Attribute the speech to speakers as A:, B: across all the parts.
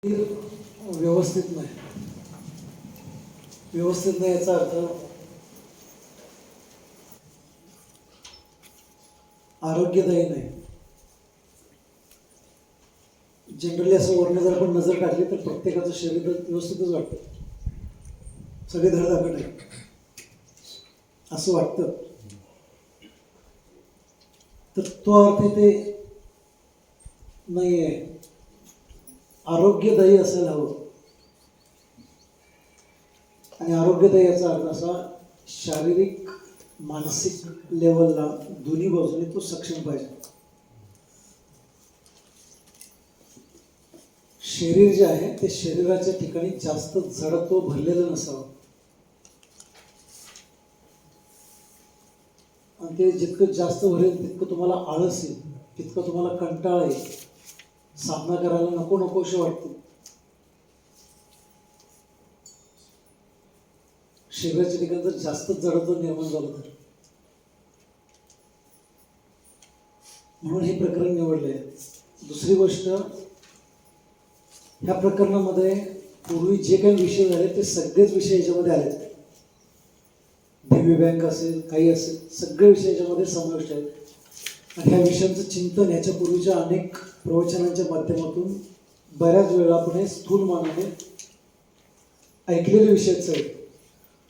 A: व्यवस्थित नाही. व्यवस्थित नाही याचा अर्थ आरोग्यदायी नाही. जनरली असं वर्ण जर आपण नजर टाकली तर प्रत्येकाचं शरीर व्यवस्थितच वाटतं, सगळे धडधाकट आहे असं वाटतं. तर तो अर्थ इथे नाही आहे. आरोग्यदायी असायला हवं. आणि आरोग्यदायी याचा अर्थ असा, शारीरिक मानसिक लेवलला दोन्ही बाजूने तो सक्षम पाहिजे. शरीर जे आहे ते शरीराच्या ठिकाणी जास्त जडत्व भरलेलं नसावं. आणि ते जितकं जास्त भरेल तितकं तुम्हाला आळस येईल, तितकं तुम्हाला कंटाळा येईल, सामना करायला नको नकोशी वाटते. शरीराच्या ठिकाणी जर जास्त जडत्व निर्माण झालं तर, म्हणून हे प्रकरण निवडले. दुसरी गोष्ट, ह्या प्रकरणामध्ये पूर्वी जे काही विषय झाले ते सगळेच विषय याच्यामध्ये आले. दिव्य बँक असेल, काही असेल, सगळे विषय याच्यामध्ये समाविष्ट आहेत. आणि ह्या विषयांचं चिंतन ह्याच्या पूर्वीच्या अनेक प्रवचनांच्या माध्यमातून बऱ्याच वेळा आपण हे स्थूल मानाने ऐकलेले विषयच आहेत.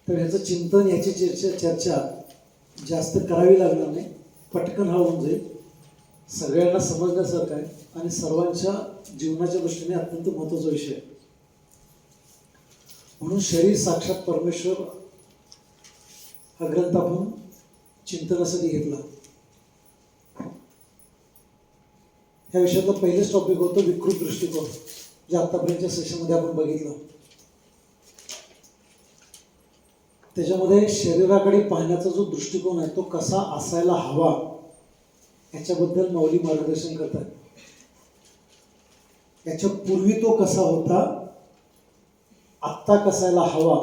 A: तर ह्याचं चिंतन, ह्याची चर्चा जास्त करावी लागणार नाही, पटकन हा होऊन जाईल. सगळ्यांना समजण्यासारखं आहे आणि सर्वांच्या जीवनाच्या दृष्टीने अत्यंत महत्त्वाचा विषय आहे. म्हणून शरीर साक्षात परमेश्वर हा ग्रंथ आपण चिंतनासाठी घेतला. ह्या विषयातलं पहिलेच टॉपिक होतं विकृत दृष्टिकोन, जे आतापर्यंतच्या सेशनमध्ये आपण बघितलं. त्याच्यामध्ये शरीराकडे पाहण्याचा जो दृष्टिकोन आहे तो कसा असायला हवा याच्याबद्दल माऊली मार्गदर्शन करतात. याच्या पूर्वी तो कसा होता, आत्ता कसायला हवा,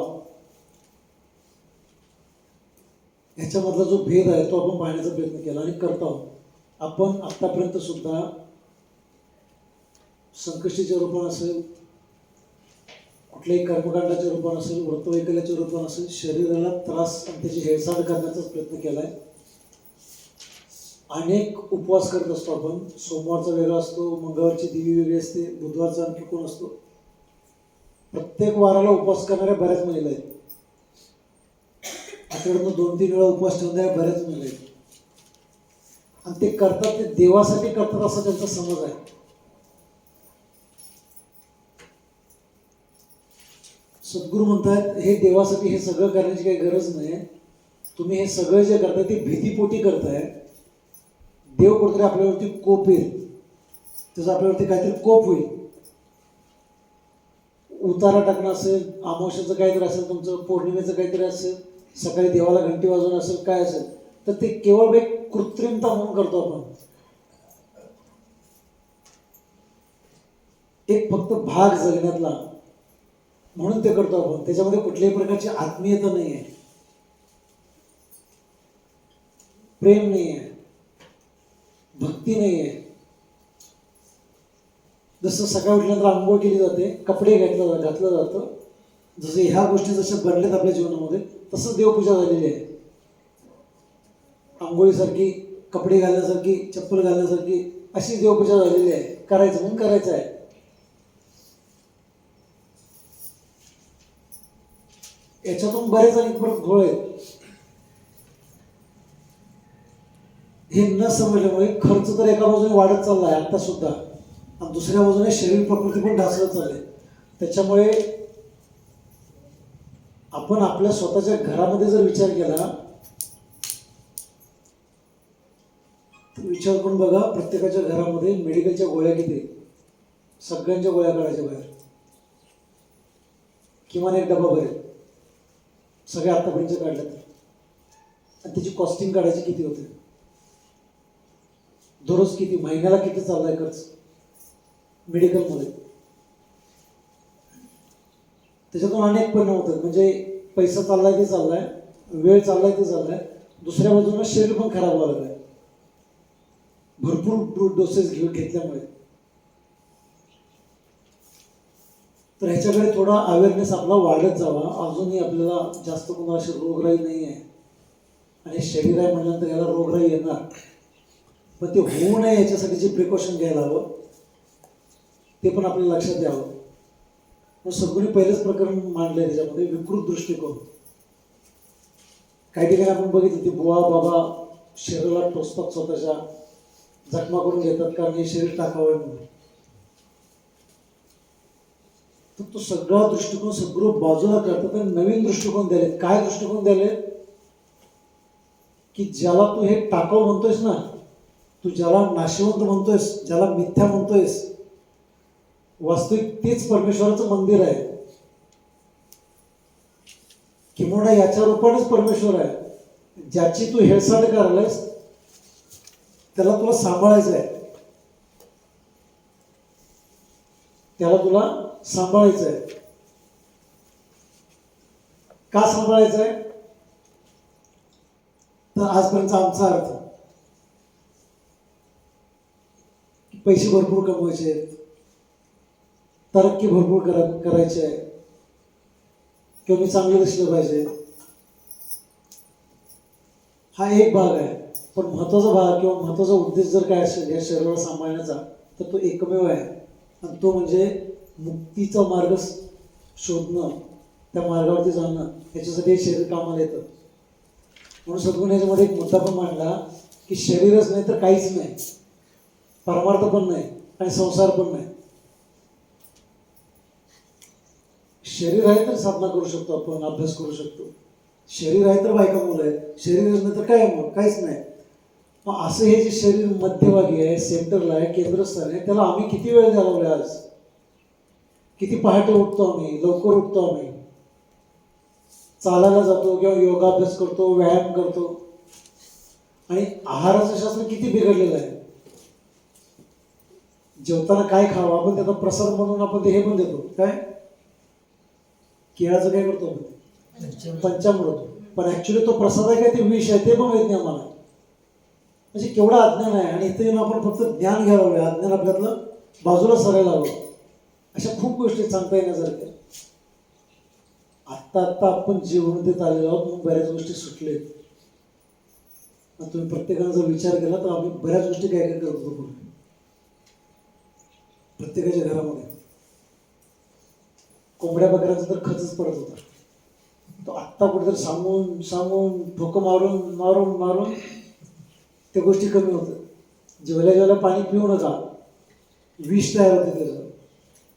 A: ह्याच्यामधला जो भेद आहे तो आपण पाहण्याचा प्रयत्न केला आणि करतो आहोत. आपण आत्तापर्यंत सुद्धा संकष्टीच्या रूपानं असेल, कुठल्याही कर्मकांडाच्या रूपानं असेल, व्रतवैकल्याच्या रूपानं असेल, शरीराला त्रास आणि त्याची हेळसांड करण्याचाच प्रयत्न केला आहे. अनेक उपवास करत असतो आपण. सोमवारचा वेगळा असतो, मंगळवारची देवी वेगळी असते, बुधवारचा आणखी कोण असतो. प्रत्येक वाराला उपवास करणाऱ्या बऱ्याच महिला आहेत. आठवड्यातून 2-3 वेळा उपवास ठेवणाऱ्या बऱ्याच महिला आहेत. आणि ते करतात, ते देवासाठी करतात असा त्यांचा समज आहे. सद्गुरू म्हणतात, हे देवासाठी हे सगळं करण्याची काही गरज नाही. तुम्ही हे सगळं जे करताय ते भीतीपोटी करताय. देव कुठेतरी आपल्यावरती कोप येईल, त्याचा आपल्यावरती काहीतरी कोप होईल. उतारा टाकणं असेल, अमावस्याचं काहीतरी असेल, तुमचं पौर्णिमेचं काहीतरी असेल, सकाळी देवाला घंटी वाजवणं असेल, काय असेल, तर ते केवळ एक कृत्रिमता म्हणून करतो आपण. एक फक्त भाग जगण्यातला म्हणून ते करतो आपण. त्याच्यामध्ये कुठल्याही प्रकारची आत्मीयता नाही आहे, प्रेम नाही आहे, भक्ती नाही आहे. जसं सकाळी उठल्यानंतर आंघोळ केली जाते, कपडे घातलं जातं, जसं ह्या गोष्टी जशा बनल्यात आपल्या जीवनामध्ये, तसंच देवपूजा झालेली आहे. आंघोळीसारखी, कपडे घालण्यासारखी, चप्पल घालण्यासारखी अशी देवपूजा झालेली आहे. करायचं म्हणून करायचं आहे. याच्यातून बरेच अनेक परत घोळ आहेत. हे न समजल्यामुळे खर्च तर एका बाजूने वाढत चाललाय आता सुद्धा, आणि दुसऱ्या बाजूने शरीर प्रकृती पण ढासळत चालले. त्याच्यामुळे आपण आपल्या स्वतःच्या घरामध्ये जर विचार केला तर विचार करून बघा, प्रत्येकाच्या घरामध्ये मेडिकलच्या गोळ्या किती, सगळ्यांच्या गोळ्या काढायच्या बाहेर, किमान एक डबा भरेल, सगळ्या आतापर्यंत काढल्या तर. आणि त्याची कॉस्टिंग काढायची किती होते, दररोज किती, महिन्याला किती चाललाय खर्च मेडिकलमध्ये. त्याच्यातून अनेक परिणाम होतात. म्हणजे पैसा चाललाय ते चाललाय, वेळ चाललाय ते चाललाय, दुसऱ्या बाजूला शरीर पण खराब व्हायला लागलंय भरपूर डोसेस घेतल्यामुळे. तर ह्याच्याकडे थोडा अवेअरनेस आपला वाढत जावा. अजूनही आपल्याला जास्त कोणाला अशी रोगराई नाही आहे आणि शरीर आहे म्हटल्यानंतर याला रोगराई येणार, पण ते होऊ नये याच्यासाठी जे प्रिकॉशन घ्यायला हवं ते पण आपल्याला लक्षात यावं. मग सगळी पहिलंच प्रकरण मांडलं आहे त्याच्यामध्ये विकृत दृष्टिकोन. काही ठिकाणी आपण बघितलं की बुवा बाबा शरीराला टोचतात, स्वतःच्या जखमा करून घेतात कारण हे शरीर टाकावं म्हणून. तर तो सगळा दृष्टिकोन सगळं बाजूला करतात आणि नवीन दृष्टिकोन द्यायला. काय दृष्टिकोन द्यायला की ज्याला तू हे टाकाव म्हणतोयस ना, तू ज्याला नाशिवंत म्हणतोयस, ज्याला मिथ्या म्हणतोयस, वास्तविक तेच परमेश्वराचं मंदिर आहे. किंवा याच्या रूपानेच परमेश्वर आहे. ज्याची तू हेळसांड करायलास त्याला तुला सांभाळायचं आहे, त्याला तुला सांभाळायचं आहे. का सांभाळायचं आहे? तर आजपर्यंत आमचा अर्थ पैसे भरपूर कमवायचे आहेत, तरक्की भरपूर करायची आहे, किंवा मी चांगलं दिसलं पाहिजे, हा एक भाग आहे. पण महत्त्वाचा भाग किंवा महत्त्वाचा उद्देश जर काय असेल या शरीराला सांभाळण्याचा, तर तो एकमेव आहे आणि तो म्हणजे मुक्तीचा मार्ग शोधणं, त्या मार्गावरती जाणं. याच्यासाठी हे शरीर कामाला येतं. म्हणून सद्गुण याच्यामध्ये एक मुद्दा पण मांडला की शरीरच नाही तर काहीच नाही, परमार्थ पण नाही आणि संसार पण नाही. शरीर आहे तर साधना करू शकतो, आपण अभ्यास करू शकतो. शरीर आहे तर बायका मुलं आहेत, शरीरच नाही तर काय मग काहीच नाही. मग असं हे जे शरीर मध्यभागी आहे, सेंटरला आहे, केंद्रस्थान आहे, त्याला आम्ही किती वेळ घालवला आज? किती पहाटे उठतो आम्ही, लवकर उठतो आम्ही, चालायला जातो किंवा योगाभ्यास करतो, व्यायाम करतो. आणि आहाराचं शास्त्र किती बिघडलेलं आहे. जेवताना काय खावं आपण त्याचा प्रसाद म्हणून आपण ते हे पण देतो, काय केळाचं काय करतो आपण, पंचामृत. पण ऍक्च्युली तो प्रसाद आहे काय ते विष आहे ते पण माहित नाही आम्हाला. म्हणजे केवढा अज्ञान आहे. आणि इथे येऊन आपण फक्त ज्ञान घ्यायला हवं, अज्ञान आपल्यातलं बाजूला सरायला हवं. अशा खूप गोष्टी सांगता येण्यासारख्या. आत्ता आपण जीवनात आलेलो आहोत म्हणून बऱ्याच गोष्टी सुटलेत. तुम्ही प्रत्येकाने जर विचार केला तर आम्ही बऱ्याच गोष्टी काय काय करत होतो प्रत्येकाच्या घरामध्ये. कोंबड्या बकऱ्यांचा तर खचच पडत होता. तो आत्ता कुठेतरी सांगून सांगून ठोकं मारून मारून मारून त्या गोष्टी कमी होतात. जेवल्या जेवल्या पाणी पिऊ नका, विष तयार होते त्याचं.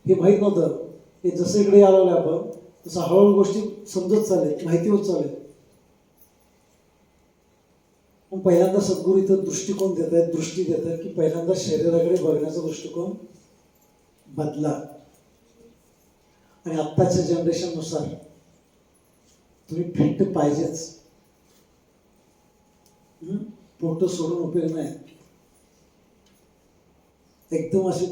A: हे माहीत नव्हतं. हे जसं इकडे आलो आपण तसं हळूहळू गोष्टी समजत चालले, माहिती होत चालले. मग पहिल्यांदा सद्गुरू इथं दृष्टिकोन देत आहेत, दृष्टी देत आहेत की पहिल्यांदा शरीराकडे बघण्याचा दृष्टिकोन बदला. आणि आत्ताच्या जनरेशननुसार तुम्ही फिट पाहिजेच. फोटो सोडून उपयोग नाही. एकदम असे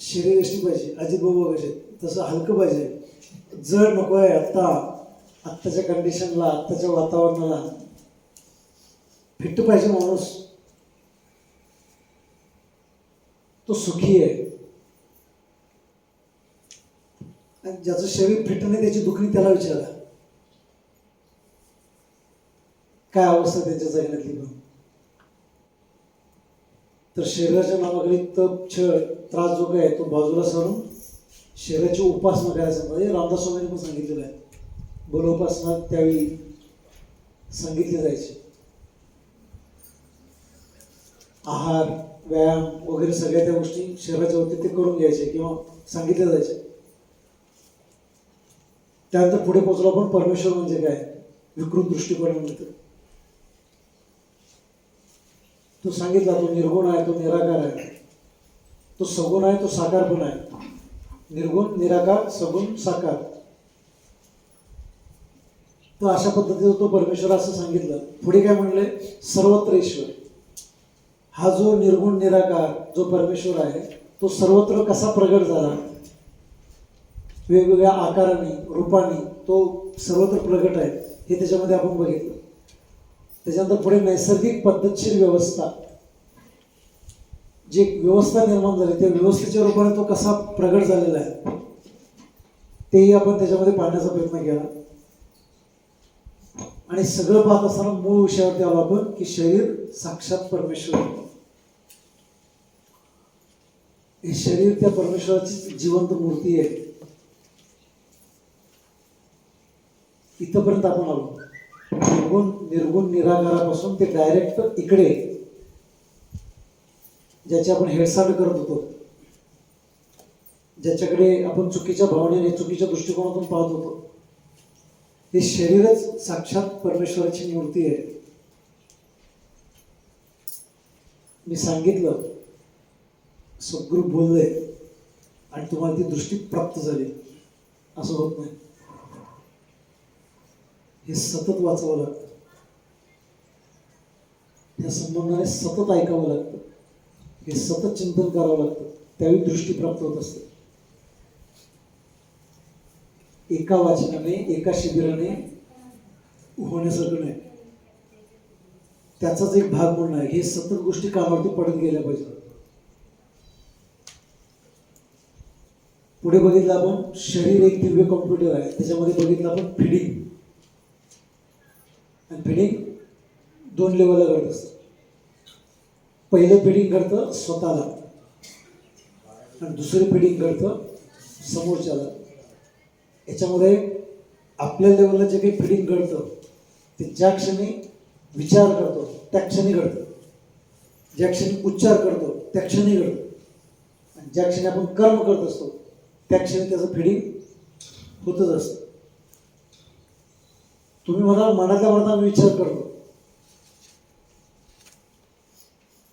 A: शरीर अशी पाहिजे, अजित बाबा कसे तसं हलकं पाहिजे, जड नको आहे. आत्ताच्या कंडिशनला, आत्ताच्या वातावरणाला फिट पाहिजे माणूस. तो सुखी आहे. आणि ज्याचं शरीर फिट नाही त्याची दुखणी त्याला विचारा, काय अवस्था त्यांच्या जगण्यातली. पण तर शरीराच्या नावाखाली तप, छळ, त्रास जो काय तो बाजूला सारून शरीराची उपासना करायचं. म्हणजे रामदास स्वामींनी पण सांगितलेलं आहे, बलोपासना त्यावेळी सांगितली जायची. आहार, व्यायाम वगैरे सगळ्या त्या गोष्टी शरीराच्या वरती ते करून घ्यायचे किंवा सांगितले जायचे. त्यानंतर पुढे पोहोचलो आपण परमेश्वर म्हणजे काय, विकृत दृष्टिकोनानंतर तो सांगितला. तो निर्गुण आहे, तो निराकार आहे, तो सगुण आहे, तो साकार पण आहे. निर्गुण, निराकार, सगुण, साकार. तर अशा पद्धतीने तो परमेश्वर असं सांगितलं. पुढे काय म्हणले, सर्वत्र ईश्वर. हा जो निर्गुण निराकार जो परमेश्वर आहे तो सर्वत्र कसा प्रगट झाला, वेगवेगळ्या आकाराने, रूपाने तो सर्वत्र प्रगट आहे हे त्याच्यामध्ये आपण बघितलं. त्याच्यानंतर पुढे नैसर्गिक पद्धतशीर व्यवस्था, जी व्यवस्था निर्माण झाली त्या व्यवस्थेच्या रूपाने तो कसा प्रगट झालेला आहे. तेही आपण त्याच्यामध्ये पाहण्याचा प्रयत्न केला. आणि सगळं पाहत असताना मूळ विषयावरती आलो आपण की शरीर साक्षात परमेश्वर. हे शरीर त्या परमेश्वराची जिवंत मूर्ती आहे. इथपर्यंत आपण आलो. निर्गुण निराकारापासून ते डायरेक्ट इकडे, ज्याची आपण हेळसांड करत होतो, ज्याच्याकडे आपण चुकीच्या भावनेने चुकीच्या दृष्टिकोनातून पाहत होतो, हे शरीरच साक्षात परमेश्वराची मूर्ती आहे. मी सांगितलं, सद्गुरू बोलले आणि तुम्हाला ती दृष्टी प्राप्त झाली, असं होत नाही. हे सतत वाचावं लागतं, त्या संबंधाने सतत ऐकावं लागतं, हे सतत चिंतन करावं लागतं, त्यावेळी दृष्टी प्राप्त होत असते. एका वाचनाने एका शिबिराने होण्यासारखं नाही. त्याचाच एक भाग म्हणून आहे. हे सतत गोष्टी कामावरती पडत गेल्या पाहिजे. पुढे बघितलं आपण, शरीर एक दिव्य कॉम्प्युटर आहे. त्याच्यामध्ये बघितलं आपण फिडिंग. आणि फिडिंग 2 लेवलला घडत असतं. पहिलं फिडिंग घडतं स्वतःला आणि दुसरं फिडिंग घडतं समोरच्याला. याच्यामध्ये आपल्या लेवलला जे काही फिडिंग घडतं ते ज्या क्षणी विचार करतो त्या क्षणी घडतं, ज्या क्षणी उच्चार करतो त्या क्षणी घडतं, आणि ज्या क्षणी आपण कर्म करत असतो त्या क्षणी त्याचं फिडिंग होतच असतं. तुम्ही म्हणाल मनातल्या मनात आम्ही विचार करतो.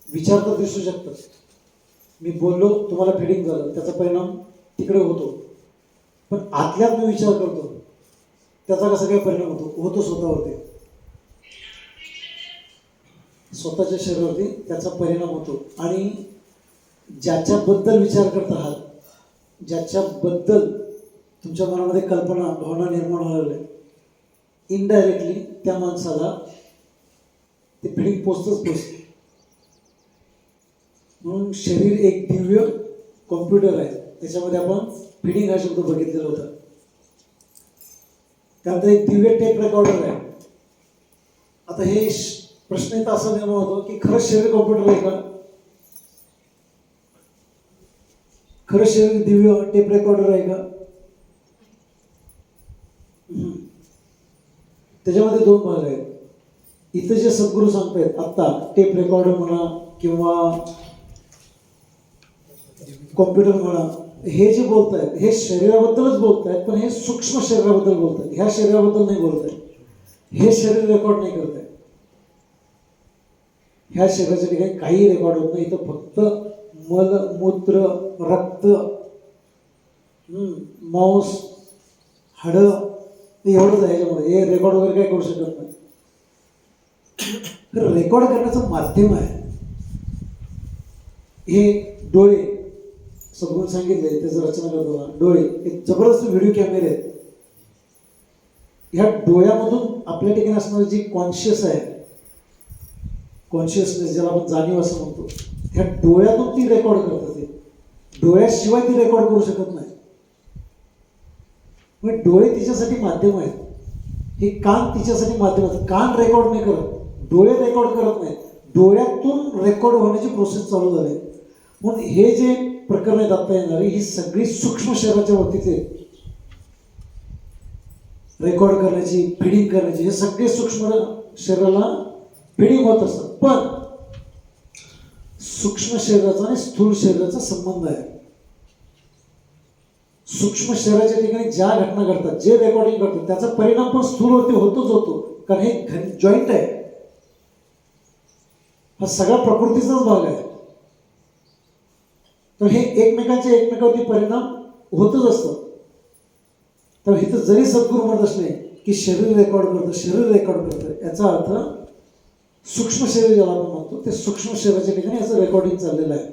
A: विचार तर दिसू शकतात. मी बोललो, तुम्हाला फिडिंग झालं, त्याचा परिणाम तिकडे होतो. पण आतल्यात मी विचार करतो, त्याचा कसा काय परिणाम होतो स्वतःवरती, स्वतःच्या शरीरावरती त्याचा परिणाम होतो. आणि ज्याच्याबद्दल विचार करत आहात, ज्याच्याबद्दल तुमच्या मनामध्ये कल्पना भावना निर्माण व्हायला लागल्या, इनडायरेक्टली त्या माणसाला ते फिडिंग पोचतच. म्हणून शरीर एक दिव्य कॉम्प्युटर आहे. त्याच्यामध्ये आपण फिडिंग हा शब्द बघितलेला होता. त्यानंतर एक दिव्य टेप रेकॉर्डर आहे. आता हे प्रश्न इथं असा निर्माण होतो की खरंच शरीर कॉम्प्युटर आहे का? खरंच शरीर दिव्य टेप रेकॉर्डर आहे का? त्याच्यामध्ये 2 भाग आहेत. इथं जे सद्गुरू सांगतायत आत्ता, टेप रेकॉर्डर म्हणा किंवा कॉम्प्युटर म्हणा, हे जे बोलतायत हे शरीराबद्दलच बोलतायत, पण हे सूक्ष्म शरीराबद्दल बोलतायत. ह्या शरीराबद्दल नाही बोलतायत. हे शरीर रेकॉर्ड नाही करतायत. ह्या शरीराच्या ठिकाणी काही रेकॉर्ड होत नाही. इथं फक्त मल, मूत्र, रक्त, मांस, हाडं एवढंच आहे ह्याच्यामध्ये. हे रेकॉर्ड वगैरे काय करू शकत नाही. तर रेकॉर्ड करण्याचं माध्यम आहे हे डोळे. सगळं सांगितलंय त्याचं रचना करताना डोळे एक जबरदस्त व्हिडिओ कॅमेरे आहेत. ह्या डोळ्यामधून आपल्या ठिकाणी असणारी जी कॉन्शियस आहे, कॉन्शियसनेस ज्याला आपण जाणीव असं म्हणतो, ह्या डोळ्यातून ती रेकॉर्ड करतात. ते डोळ्याशिवाय ती रेकॉर्ड करू शकत नाही. मग डोळे तिच्यासाठी माध्यम आहेत. हे कान तिच्यासाठी माध्यम आहेत. कान रेकॉर्ड नाही करत, डोळे रेकॉर्ड करत नाहीत. डोळ्यातून रेकॉर्ड होण्याची प्रोसेस चालू झाली. म्हणून हे जे प्रकरण आहेत आता येणारी, ही सगळी सूक्ष्म शरीराच्या वरतीचे रेकॉर्ड करण्याची, फिडिंग करण्याची, हे सगळे सूक्ष्म शरीराला फिडिंग होत असतात. पण सूक्ष्म शरीराचा आणि स्थूल शरीराचा संबंध आहे. सूक्ष्म शरीराच्या ठिकाणी ज्या घटना घडतात, जे रेकॉर्डिंग करतात, त्याचा परिणाम पण स्थूलवरती होतोच होतो. कारण हे जॉईंट आहे. हा सगळा प्रकृतीचाच भाग आहे. तर हे एकमेकांवरती परिणाम होतच असतं. तर इथं जरी सद्गुरू म्हणत असले की शरीर रेकॉर्ड करतं, शरीर रेकॉर्ड करतं, याचा अर्थ सूक्ष्म शरीर ज्याला आपण म्हणतो, ते सूक्ष्म शरीराच्या ठिकाणी याचं रेकॉर्डिंग चाललेलं आहे.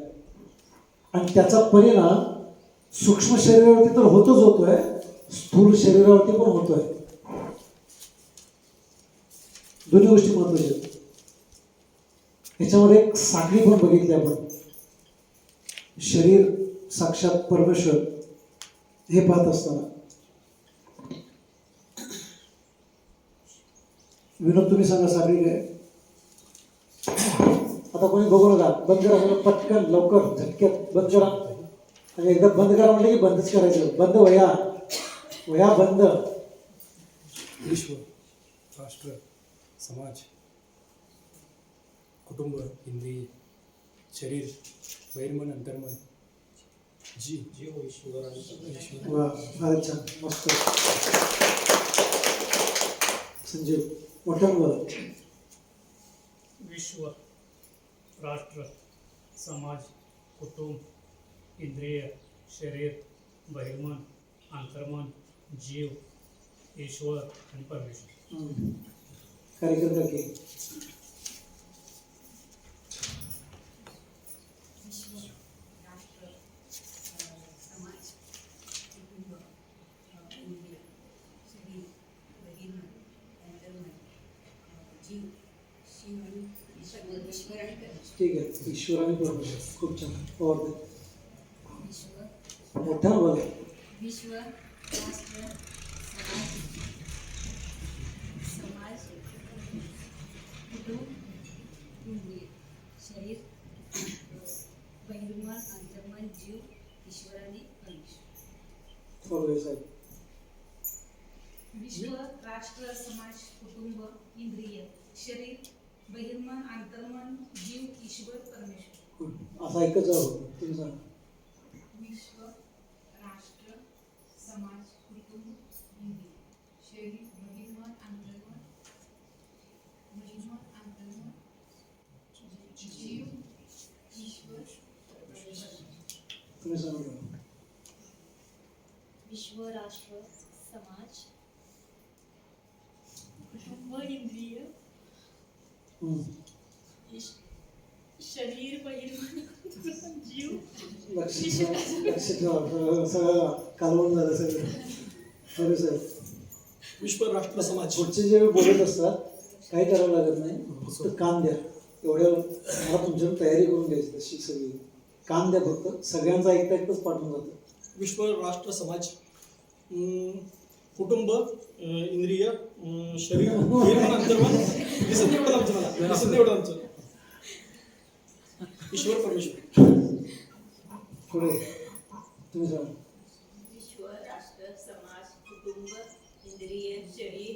A: आणि त्याचा परिणाम सूक्ष्म शरीरावरती तर होतच होतोय, स्थूल शरीरावरती पण होतोय. दोन्ही गोष्टी महत्वाच्या आहेत. याच्यामध्ये एक साखळी पण बघितली आपण. शरीर साक्षात परमेश्वर हे पाहत असताना विनोद तुम्ही सांगा साखळी काय. आता कोणी बघू नका, बंद करा सगळं पटकन लवकर झटक्यात बंद करा. आणि एकदा बंद करा म्हटलं की बंदच करायचं. बंद वया वया बंद.
B: विश्व, राष्ट्र, समाज, कुटुंब, इंद्रिय, शरीर, बहिर्मन, अंतर्मन, जीव, ईश्वर आणि ईश्वर.
A: वा फार छान, मस्त. संजीव मोठ्यानं बोला.
C: विश्व, राष्ट्र, समाज, कुटुंब, इंद्रिय, शरीर, बहिर्मन, अंतर्मन, जीव, ईश्वर आणि परमेश्वर.
A: कार्यकर्ता की
D: विश्व, राष्ट्र, समाज, कुटुंब, इंद्रिय, शरीर, बहिर्मन, अंतर्मन, जीव, शिव आणि ईश्वर आणि परमेश्वर.
A: ठीक आहे. ईश्वर आणि परमेश्वर. खूप छान. और
D: विश्व,
A: मोठ्यानं बोला.
D: विश्व, राष्ट्र, समाज, कुटुंब, इंद्रिय, शरीर, बहिर्मन, अंतर्मन, जीव, ईश्वर आणि परमेश्वर.
A: थोरवे साहेब.
E: विश्व, राष्ट्र, समाज, कुटुंब, इंद्रिय, शरीर, बहिर्मन, अंतर्मन, जीव, ईश्वर, परमेश्वर.
A: असं ऐकत जाऊ. तुम्ही सांगा.
E: विश्व, राष्ट्र, समाज, कुटुंब, इंद्रिय, शरीर, बहिर्मन, अंतर्मन, जीव, ईश्वर, परमेश्वर.
A: तुम्ही सांगा.
D: विश्व, राष्ट्र, समाज, कुटुंब, इंद्रिय, शरीर, बहिर्मन, जीव,
A: लक्ष ठेवा. सगळं कालवण झालं सगळं. थोडे साहेब.
B: विश्व, राष्ट्र, समाज.
A: पुढचे जे बोलत असतात काही करावं लागत नाही, फक्त कान द्या. एवढ्या मला तुमच्याकडून तयारी करून घ्यायची तशी सगळी. कान द्या फक्त. सगळ्यांचं ऐकता ऐकतच पाठवून जातं.
B: विश्व, राष्ट्र, समाज, कुटुंब, इंद्रिय, शरीर, बहिर्मन, अंतर्मन. दिसत नाही एवढं आमचं मला. दिसत नाही एवढं आमचं. ईश्वर, परमेश्वर.
A: पुढे तुम्ही सांगा.
F: विश्व, राष्ट्र, समाज, कुटुंब, इंद्रिय, शरीर,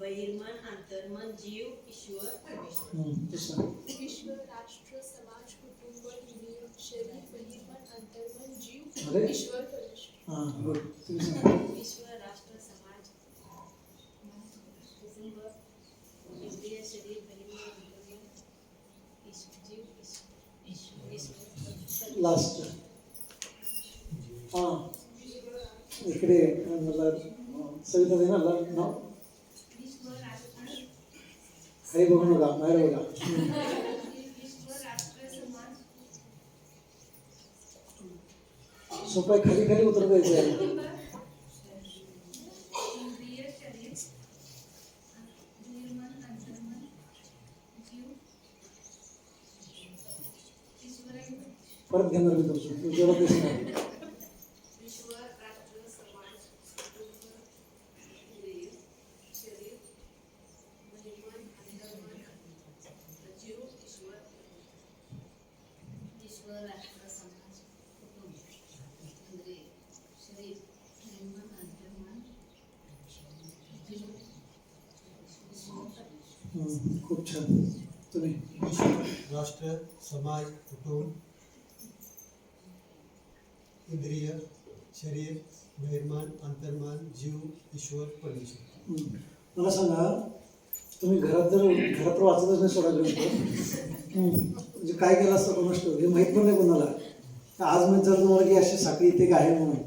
F: बहिर्मन, अंतर्मन, जीव, ईश्वर, परमेश्वर.
A: ते सांगा.
G: विश्व, राष्ट्र, समाज, कुटुंब, इंद्रिय, शरीर, बहिर्मन, अंतर्मन, जीव,
A: अरे
G: ईश्वर, परमेश्वर.
A: हां गुड. तुम्ही सांगा.
F: विश्व, राष्ट्र, समाज, कुटुंब, इंद्रिय, शरीर, बहिर्मन, अंतर्मन, जीव, ईश्वर, परमेश्वर.
A: लास्ट. हां इकडे मला सविता दे ना नाव.
E: विश्व, राष्ट्र,
A: खाली बघू नका, बाहेर बघा.
E: विश्व, राष्ट्र, समाज,
A: सोपं खाली खाली उतर द्यायचं आहे.
E: इंद्रिय, शरीर, बहिर्मन, अंतर्मन, जीव, ईश्वर आणि परमेश्वर.
A: परत घेणार मी तुमचं दिसणार.
F: विश्व, राष्ट्र, समाज, कुटुंब, इंद्रिय, शरीर, बहिर्मन, अंतर्मन, जीव, ईश्वर,
D: विश्व, राष्ट्र, समाज, कुटुंब, इंद्रिय, शरीर, बहिर्मन, अंतर्मन, जीव, ईश्वर, परमेश्वर.
A: खूप छान. तुम्ही
H: राष्ट्र, समाज, कुटुंब, इंद्रिय, शरीर, बहिर्मन, अंतर्मन, जीव, ईश्वर, परमेश्वर.
A: मला सांगा, तुम्ही घरात वाचतच नाही सोडा ग्रंथ. म्हणजे काय केलं असतं कोणास ठाऊक, हे माहीत पण नाही कोणाला. आज माहीत झालं तुम्हाला की अशी साखळी इथे काय आहे म्हणून.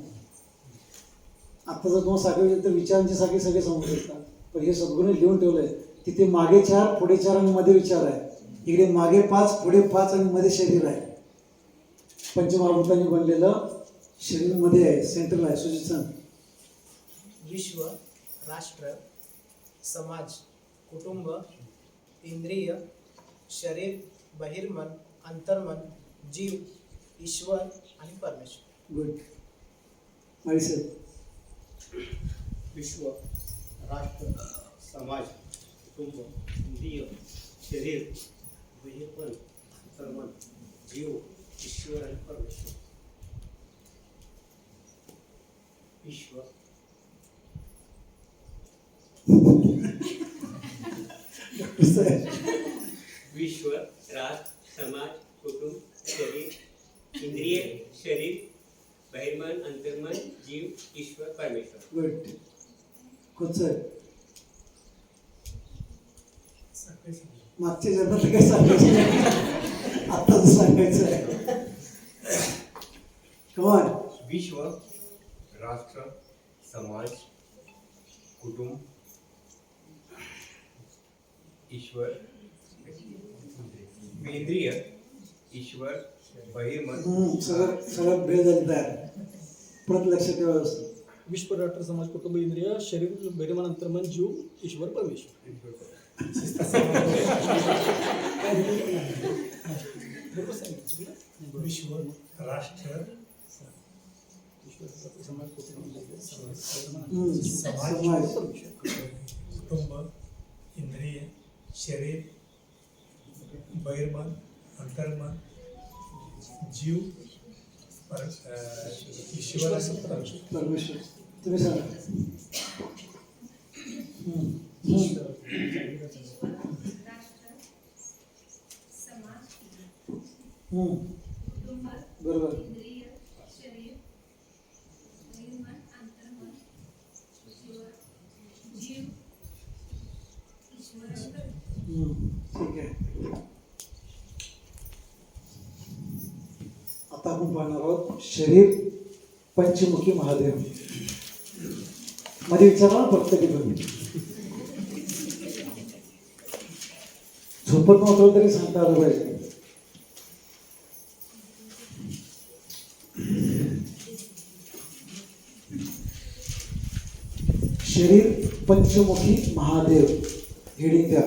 A: आता जर तुम्हाला साखळी तर विचारांची साखळी सगळे समजू शकतात. पण हे सद्गुरूने लिहून ठेवलंय. तिथे मागे 4, पुढे 4 आणि मध्ये विचार आहे. इकडे मागे 5, पुढे 5 आणि मध्ये शरीर आहे. पंचमहाभूतांनी बनलेलं शरीर मध्ये आहे, सेंट्रल आहे. सुजित सांग.
I: विश्व, राष्ट्र, समाज, कुटुंब, इंद्रिय, शरीर, बहिर्मन, अंतर्मन, जीव, ईश्वर आणि परमेश्वर.
A: गुड. माळी
J: विश्व, राष्ट्र, समाज, कुटुंब इंद्रिय शरीर बहिर्मन अंतर्मन जीव ईश्वर आणि परमेश्वर. ईश्वर विश्व राष्ट्र समाज कुटुंब शरीर इंद्रिय शरीर बहिर्मन अंतर्मन जीव ईश्वर परमेश्वर.
A: गुड. कोणचं मागच्या जन्मात काय सांगायचं नाही. आत्ताच सांगायचं आहे. कमान.
K: विश्व राष्ट्र समाज कुटुंब ईश्वर इंद्रिय ईश्वर बहिर्मन.
A: सगळं भेळ झाली तयार. परत लक्षात ठेवा व्यवस्थित.
B: विश्व राष्ट्र समाज कुटुंब इंद्रिय शरीर बहिर्मन अंतर्मन जीव ईश्वर परमेश्वर. बरोबर सांगितलं.
C: विश्व राष्ट्र
B: समाज कुटुंब
A: समाज
C: कुटुंब इंद्रिय शरीर बहिर्मन अंतर्मन जीव ईश्वर आणि परमेश्वर.
A: परमेश्वर. तुम्ही सांगा.
E: ईश्वर राष्ट्र समाज कुटुंब
A: बरोबर.
E: इंद्रिय शरीर बहिर्मन अंतर्मन जीव ईश्वर आणि परमेश्वर.
A: ठीक आहे. आता आपण पाहणार आहोत शरीर पंचमुखी महादेव. मध्ये विचारा प्रत्येकी तुम्ही झोपत नव्हतं तरी सांगता आलं पाहिजे. शरीर पंचमुखी महादेव हेडिंग द्या.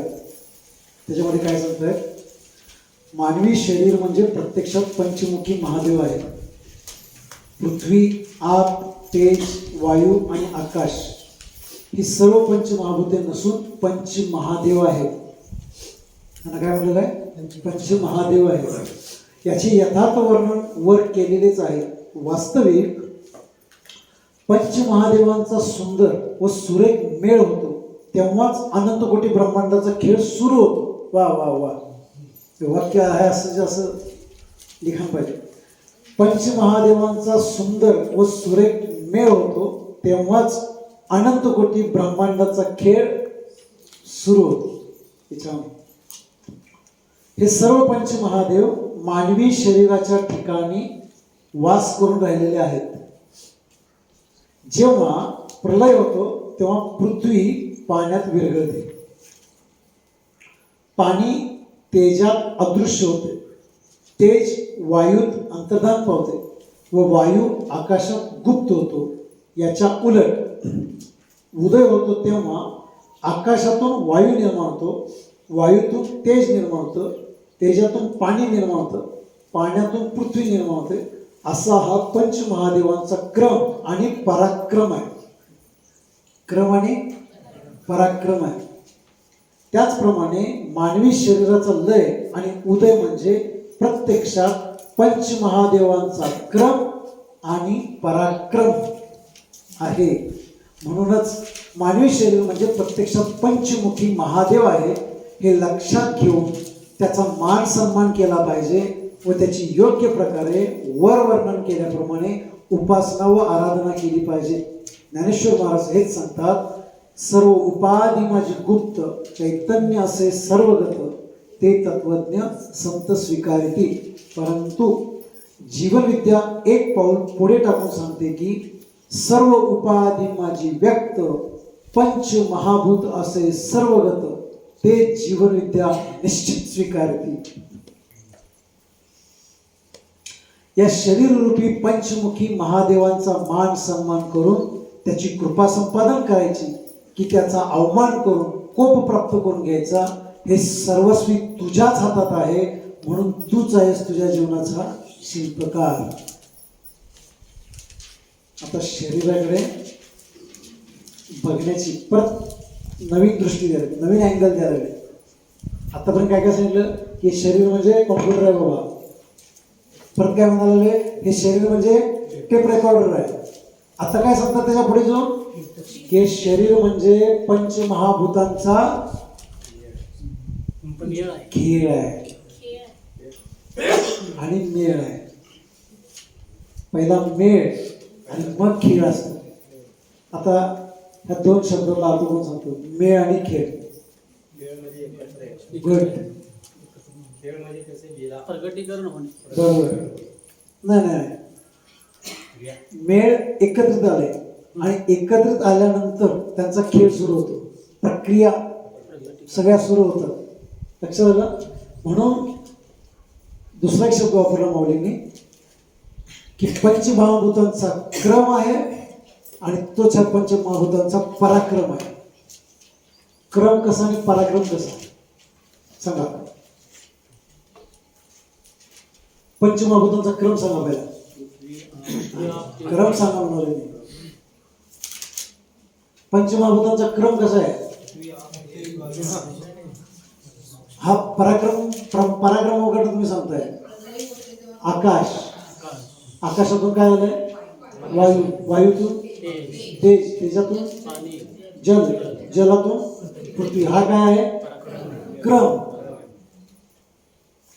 A: त्याच्यामध्ये काय सांगताय? मानवी शरीर म्हणजे प्रत्यक्षात पंचमुखी महादेव आहे. पृथ्वी आग तेज वायू आणि आकाश ही सर्व पंचमहाभूते नसून पंचमहादेव आहेत. त्यांना काय म्हणलेलं आहे? पंचमहादेव आहे. याचे यथार्थ वर्णन वर केलेलेच आहे. वास्तविक पंचमहादेवांचा सुंदर व सुरेख मेळ होतो तेव्हाच अनंतकोटी ब्रह्मांडाचा खेळ सुरू होतो. वा वा वा. वाक्य आहे असं लिखाण पाहिजे. पंचमहादेवांचा सुंदर व सुरेख मेळ होतो तेव्हाच अनंतकोटी ब्रह्मांडाचा खेळ सुरू होतो. हे सर्व पंचमहादेव मानवी शरीराच्या ठिकाणी वास करून राहिलेले आहेत. जेव्हा प्रलय होतो तेव्हा पृथ्वी पाण्यात विरघळते. पाणी तेजात अदृश्य होते. तेज वायूत अंतर्धान पावते व वायू आकाशात गुप्त होतो. याच्या उलट उदय होतो तेव्हा आकाशातून वायू निर्माण होतो. वायूतून तेज निर्माण होतं. तेजातून पाणी निर्माण होतं. पाण्यातून पृथ्वी निर्माण होते. असा हा पंचमहादेवांचा क्रम आणि पराक्रम आहे. क्रम आणि पराक्रम आहे. त्याचप्रमाणे मानवी शरीराचा लय आणि उदय म्हणजे प्रत्यक्षात पंचमहादेवांचा क्रम आणि पराक्रम आहे. म्हणूनच मानवी शरीर म्हणजे प्रत्यक्षात पंचमुखी महादेव आहे हे लक्षात घेऊन त्याचा मान सन्मान केला पाहिजे व त्याची योग्य प्रकारे वर वर्णन केल्याप्रमाणे उपासना व आराधना केली पाहिजे. ज्ञानेश्वर महाराज हेच सांगतात, सर्व उपाधी माझी गुप्त चैतन्य असे सर्वगत ते तत्वज्ञ संत स्वीकारती. परंतु जीवनविद्या एक पाऊल पुढे टाकून सांगते की सर्व उपाधी माझी व्यक्त पंचमहाभूत असे सर्वगत ते जीवनविद्या निश्चित स्वीकारती. या शरीररूपी पंचमुखी महादेवांचा मान सन्मान करून त्याची कृपा संपादन करायची की त्याचा अवमान करून कोप प्राप्त करून घ्यायचा हे सर्वस्वी तुझ्याच हातात आहे. म्हणून तूच आहेस तुझ्या जीवनाचा शिल्पकार. आता शरीराकडे बघण्याची परत नवीन दृष्टी द्यायला लागले, नवीन अँगल द्यायला लागले. आतापर्यंत काय काय सांगितलं की शरीर म्हणजे कॉम्प्युटर आहे बाबा. परत काय म्हणाले, हे शरीर म्हणजे टेप रेकॉर्डर आहे. आता काय सांगतात त्याच्या पुढे जाऊन की शरीर म्हणजे पंचमहाभूतांचा खेळ आहे आणि मेळ आहे. पहिला मेळ आणि मग खेळ असतो. आता ह्या दोन शब्दांचा अर्थ कोण सांगतो? मेळ आणि खेळ. गुड.
B: प्रगटीकरण होणे.
A: बरोबर. नाही नाही, मेळ एकत्रित आले आणि एकत्रित आल्यानंतर त्यांचा खेळ सुरू होतो, प्रक्रिया सगळ्या सुरू होतात. लक्षात आलं? म्हणून दुसरा एक शब्द वापरला माऊलींनी की पंचमहाभूतांचा क्रम आहे आणि तोच ह्या पंचमहाभूतांचा पराक्रम आहे. क्रम कसा आणि पराक्रम कसा सांगा? पंचमहाभूतांचा क्रम सांगा पहिला. क्रम सांगा म्हणाले मी. पंचमहाभूतांचा क्रम कसा आहे? हा पराक्रम वगैरे तुम्ही सांगताय. आकाश, आकाशातून काय आलंय? वायू, वायूतून तेज, तेजातून जल, जलातून पृथ्वी. हा काय आहे? क्रम.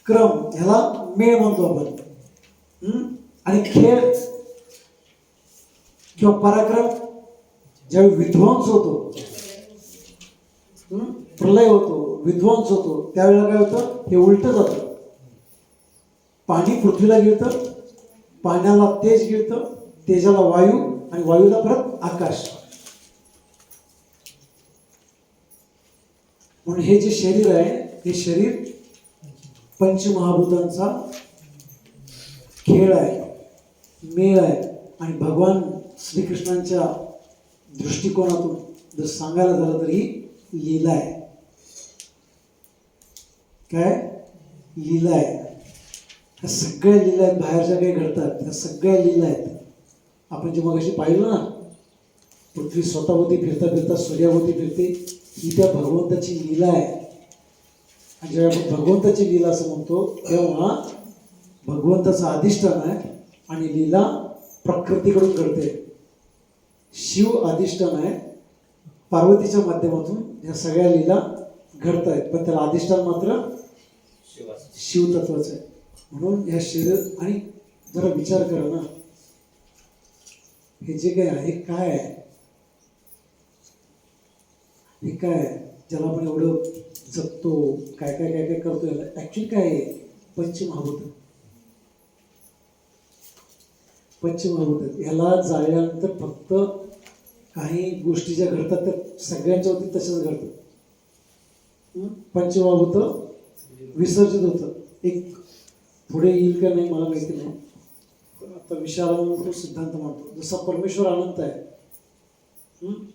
A: क्रम ह्याला मेळ म्हणतो आपण. आणि खेळ किंवा पराक्रम ज्यावेळी विध्वंस होतो, प्रलय होतो, विध्वंस होतो, त्यावेळेला काय होतं? हे उलट जातं. पाणी पृथ्वीला गिळतं, पाण्याला तेज गिळतं, तेजाला वायू आणि वायूला परत आकाश. म्हणून हे जे शरीर आहे हे शरीर पंचमहाभूतांचा खेळ आहे, मेळ आहे. आणि भगवान श्रीकृष्णांच्या दृष्टिकोनातून जर सांगायला झालं तर ही लीला आहे. काय? लीला आहे. ह्या सगळ्या लीला आहेत, बाहेरच्या काही घडतात ह्या सगळ्या लीला आहेत. आपण जे मगाशी पाहिलं ना, पृथ्वी स्वतःभोवती फिरता फिरता सूर्याभोवती फिरते, ही त्या भगवंताची लीला आहे. आणि जेव्हा आपण भगवंताची लीला असं म्हणतो तेव्हा भगवंताचं अधिष्ठान आहे आणि लीला प्रकृतीकडून घडते. शिव अधिष्ठान आहे, पार्वतीच्या माध्यमातून ह्या सगळ्या लीला घडत आहेत, पण त्याला अधिष्ठान मात्र शिवतत्वाचं आहे. म्हणून ह्या शरीर आणि जरा विचार करा ना, हे जे काय आहे काय आहे? हे काय आहे ज्याला आपण एवढं जगतो, काय काय काय काय करतो, याला ऍक्च्युली काय आहे? पंचमहाभूत. पंचमहाभूत ह्याला जाळल्यानंतर फक्त काही गोष्टी ज्या घडतात त्या सगळ्यांच्या वरती तसंच घडतं. पंचमहाभूत विसर्जित होतं. एक पुढे येईल का नाही मला माहिती नाही, पण आता विशाल सिद्धांत मानतो जसा परमेश्वर अनंत आहे,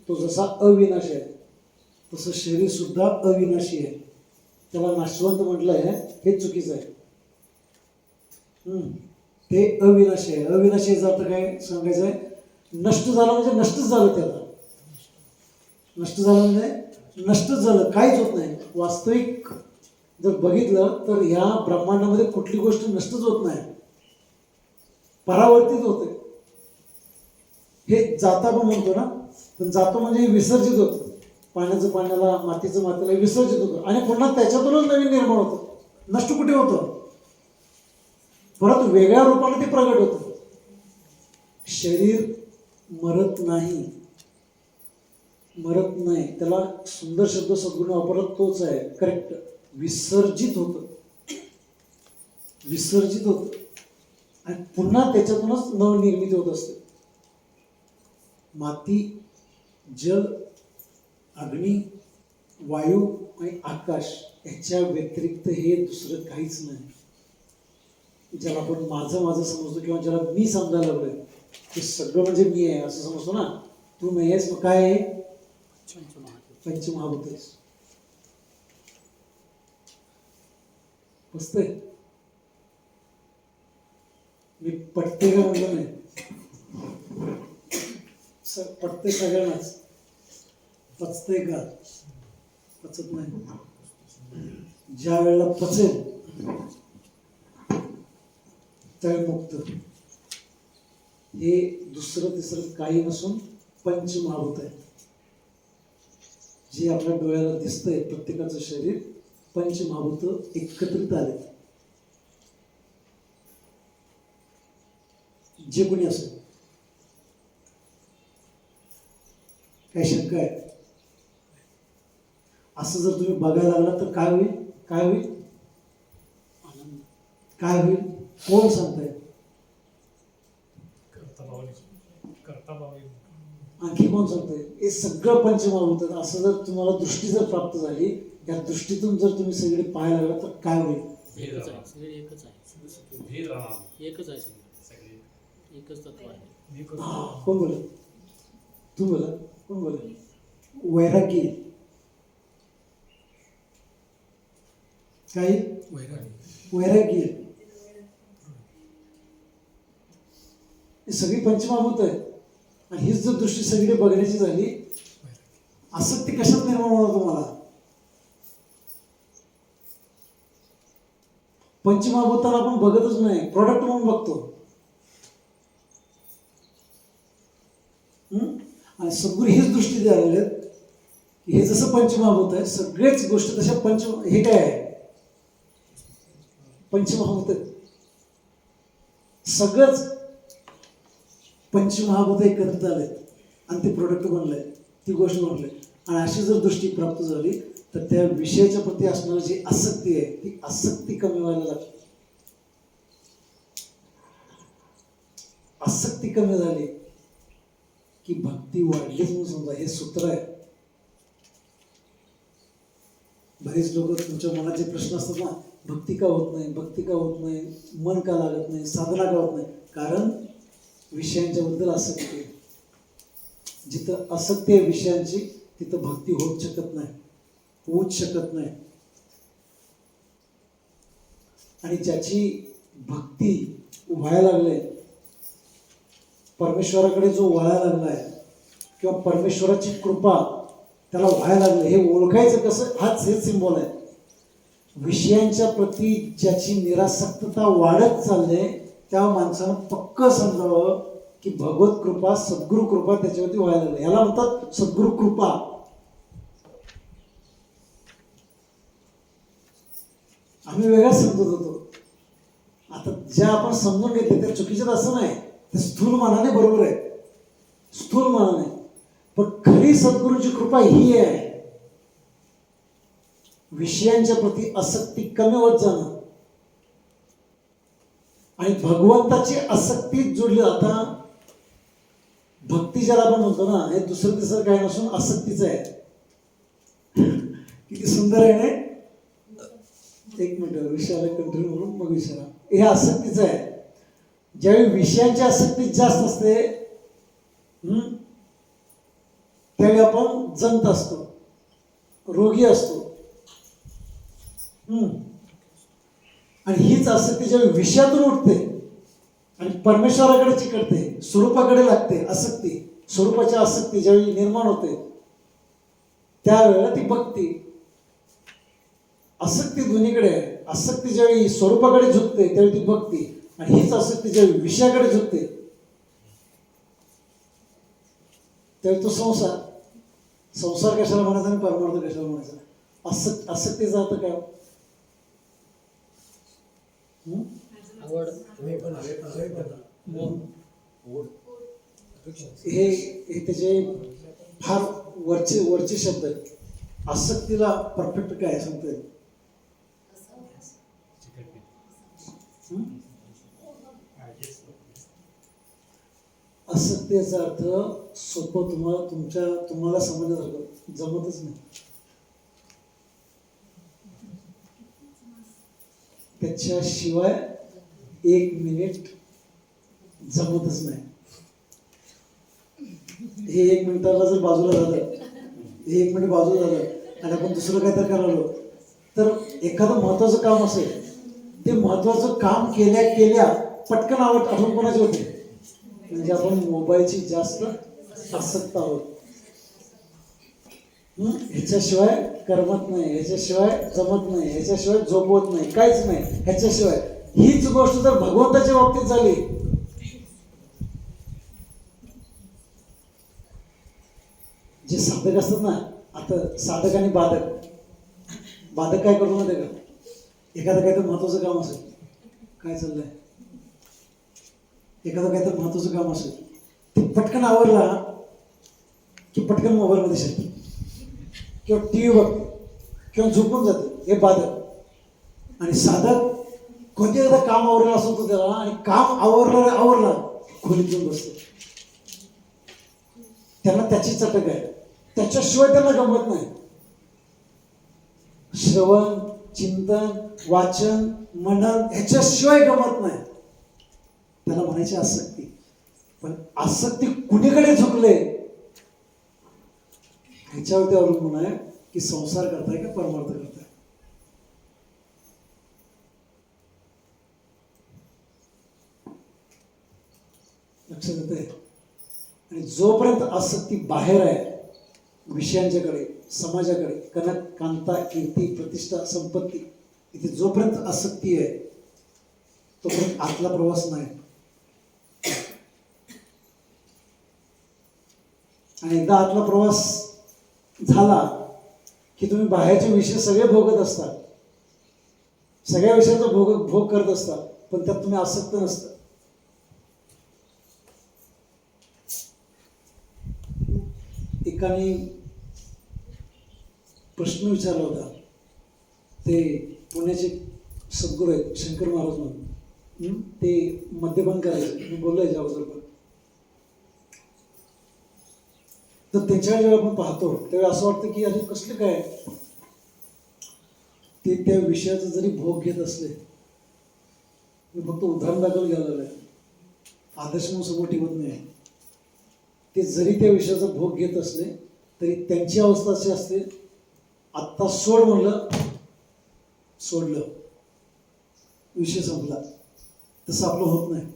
A: तो जसा अविनाशी आहे तसं शरीर सुद्धा अविनाशी आहे. त्याला नाशवंत म्हटलं आहे हे चुकीचं आहे. ते अविनाशी आहे. अविनाशी याचा अर्थ काय सांगायचं आहे? नष्ट झालं म्हणजे नष्टच झालं. त्याला नष्ट झालं म्हणजे नष्टच झालं, काहीच होत नाही. वास्तविक जर बघितलं तर ह्या ब्रह्मांडामध्ये कुठली गोष्ट नष्टच होत नाही, परावर्तित होते. हे जाता पण म्हणतो ना, पण जातो म्हणजे विसर्जित होतं. पाण्याचं पाण्याला, मातीचं मातीला विसर्जित होतं आणि पुन्हा त्याच्यातूनच नवीन निर्माण होतं. नष्ट कुठे होतं? परत वेगळ्या रूपाने ते प्रगट होतं. शरीर मरत नाही, मरत नाही. त्याला सुंदर शब्द सद्गुण वापरला तोच आहे करेक्ट. विसर्जित होतं, विसर्जित होतं आणि पुन्हा त्याच्यातूनच नवनिर्मिती होत असते. माती, जल, अग्नी, वायू आणि आकाश याच्या व्यतिरिक्त हे दुसरं काहीच नाही. ज्याला आपण माझं माझं समजतो किंवा ज्याला मी समजायला लागलोय ते सगळं म्हणजे मी आहे असं समजतो ना. तू नाही आहेस, मग काय आहे? पंचमहाभूत आहेस. बसतंय मी पटते का म्हणलं नाही, पटते सगळ्यांनाच. पचतंय का? पचत नाही. ज्या वेळेला पचेल त्यावेळी मुक्त. हे दुसरं तिसरं काही नसून पंचमहाभूत आहे. जे आपल्या डोळ्याला दिसतंय प्रत्येकाचं शरीर पंचमहाभूत एकत्रित आले. जे कोणी असेल. काय शंका आहे? असं जर तुम्ही बघायला लागला तर काय होईल? काय होईल? काय होईल? कोण सांगताय? आणखी कोण सांगताय? हे सगळं पंचमहाभूत. असं जर तुम्हाला दृष्टी जर प्राप्त झाली, या दृष्टीतून जर तुम्ही सगळे पाहायला लागला तर काय होईल?
B: एकच आहे सगळे, एकच आहे सगळे, एकच तत्व आहे.
A: कोण बोला? तू बोला. कोण बोला? वैरागी. काही वैरागी. ही सगळी पंचमहाभूत आहे. आणि हीच जर दृष्टी सगळी बघण्याची झाली, आसक्ती कशात निर्माण होणार तुम्हाला? पंचमहाभूताला आपण बघतच नाही, प्रॉडक्ट म्हणून बघतो. आणि सद्गुरू हीच दृष्टी द्यायला की हे जसं पंचमहाभूत आहे, सगळेच गोष्ट तशा हे काय आहे? पंचमहाभूत आहे. सगळंच पंचमहाभूत एकत्रित आले आणि ते प्रोडक्ट बनलंय, ती गोष्ट बनलंय. आणि अशी जर दृष्टी प्राप्त झाली तर त्या विषयाच्या प्रती असणारी जी आसक्ती आहे ती आसक्ती कमी व्हायला लागते. आसक्ती कमी झाली की भक्ती वाढलीच म्हणून समजा. हे सूत्र आहे. बरेच लोक तुमच्या मनात जे प्रश्न असतात ना, भक्ती का होत नाही, भक्ती का होत नाही, मन का लागत नाही, साधना का होत नाही? कारण विषयांच्या बद्दल आसक्ती आहे. जिथं आसक्ती आहे विषयांची तिथं भक्ती होत शकत नाही, होऊच शकत नाही. आणि ज्याची भक्ती व्हायला लागले, परमेश्वराकडे जो वळायला लागलाय किंवा परमेश्वराची कृपा त्याला व्हायला लागले, हे ओळखायचं कसं? हाच हे सिंबॉल आहे. विषयांच्या प्रती ज्याची निरासक्तता वाढत चालले त्या माणसानं पक्क समजावं की भगवत कृपा, सद्गुरु कृपा त्याच्यावरती व्हायला लागली. ह्याला म्हणतात सद्गुरु कृपा. आम्ही वेगळाच समजत होतो. आता ज्या आपण समजून घेतले त्या चुकीच्यात असं नाही, ते स्थूल मानाने बरोबर आहे, स्थूल मानाने. पण खरी सद्गुरूची कृपा ही आहे, विषयांच्या प्रती आसक्ती कमी होत जाणं आणि भगवंताची आसक्ती जोडली. आता भक्ती ज्याला आपण म्हणतो ना, हे दुसरं तिसरं काही नसून आसक्तीच आहे. किती सुंदर आहे ना. एक मिनिट, विषयाला कंटिन्यू म्हणून मग विचारा. हे आसक्तीच आहे. ज्यावेळी विषयांची आसक्ती जास्त असते त्यावेळी आपण जंत असतो, रोगी असतो. आणि हीच आसक्ती ज्यावेळी विषयातून उठते आणि परमेश्वराकडे चिकटते, स्वरूपाकडे लागते, आसक्ती, स्वरूपाची आसक्ती ज्यावेळी निर्माण होते त्यावेळेला ती भक्ती. आसक्ती दोन्हीकडे आहे. आसक्ती ज्यावेळी स्वरूपाकडे झुकते त्यावेळी ती भक्ती, आणि हीच आसक्ती ज्यावेळी विषयाकडे झुकते त्यावेळी तो संसार. संसार कशाला म्हणायचा आणि परमार्थ कशाला म्हणायचा? आसक्तीचा अर्थ काय?
B: आवड,
A: हे त्याचे फार वरचे शब्द आहेत. आसक्तीला परफेक्ट काय सांगता येईल? आसक्तीचा अर्थ सोपं तुम्हाला समजण्यासारखं जमतच नाही. त्याच्याशिवाय 1 मिनिट जमतच नाही. हे 1 मिनिटाला जर बाजूला झालं, हे 1 मिनिट बाजूला झालं आणि आपण दुसरं काहीतरी करायला तर एखादं महत्वाचं काम असेल, ते महत्वाचं काम केल्या पटकन आठवण कोणाची होते? म्हणजे आपण मोबाईलची जास्त आसक्त आहोत. ह्याच्याशिवाय करमत नाही, ह्याच्याशिवाय जमत नाही, ह्याच्याशिवाय झोपवत नाही, काहीच नाही ह्याच्याशिवाय. हीच गोष्ट जर भगवंताच्या बाबतीत झाली, जे साधक असतात ना, आता साधक आणि बाधक. बाधक काय करतो माहिती का, एखादं काहीतरी महत्वाचं काम असेल, काय चाललंय, एखादं काहीतरी महत्वाचं काम असेल, ते पटकन आवरला की पटकन मोबाईलमध्ये शिरतो किंवा टी व्ही बघतो किंवा झोपून जाते, हे बाधक. आणि साधक कोणते एकदा काम आवरलं असं होतं त्याला, आणि काम आवरला खोलीत जाऊन बसतो. त्यांना त्याची चटक आहे, त्याच्याशिवाय त्यांना गमत नाही. श्रवण, चिंतन, वाचन, मनन ह्याच्याशिवाय गमत नाही. त्याला म्हणायची आसक्ती. पण आसक्ती कुणीकडे झुकले ह्याच्यावरती अवलंबून आहे की संसार करताय का परमार्थ करताय. लक्षात येते. आणि जोपर्यंत आसक्ती बाहेर आहे, विषयांच्याकडे, समाजाकडे, कनक, कांता, कीर्ती, प्रतिष्ठा, संपत्ती, इथे जोपर्यंत आसक्ती आहे तोपर्यंत आतला प्रवास नाही. आणि एकदा आतला प्रवास झाला की तुम्ही बाहेरचे विषय सगळे भोगत असता, सगळ्या विषयाचा भोग करत असता, पण त्यात तुम्ही आसक्त नसता. एकाने प्रश्न विचारला होता, ते पुण्याचे सद्गुरू आहेत शंकर महाराज म्हणून, ते मद्यपान करायचे. मी बोललो याच्या अगोदर पण. तर त्यांच्याकडे जेव्हा आपण पाहतो तेव्हा असं वाटतं की अरे कसलं काय, ते त्या विषयाचा जरी भोग घेत असले, मी फक्त उदाहरण दाखल घ्यायला आहे, आदर्श म्हणून समोर ठेवत नाही, ते जरी त्या विषयाचा भोग घेत असले तरी त्यांची अवस्था अशी असते, आत्ता सोड म्हणलं सोडलं, विषय संपला. तसं आपलं होत नाही,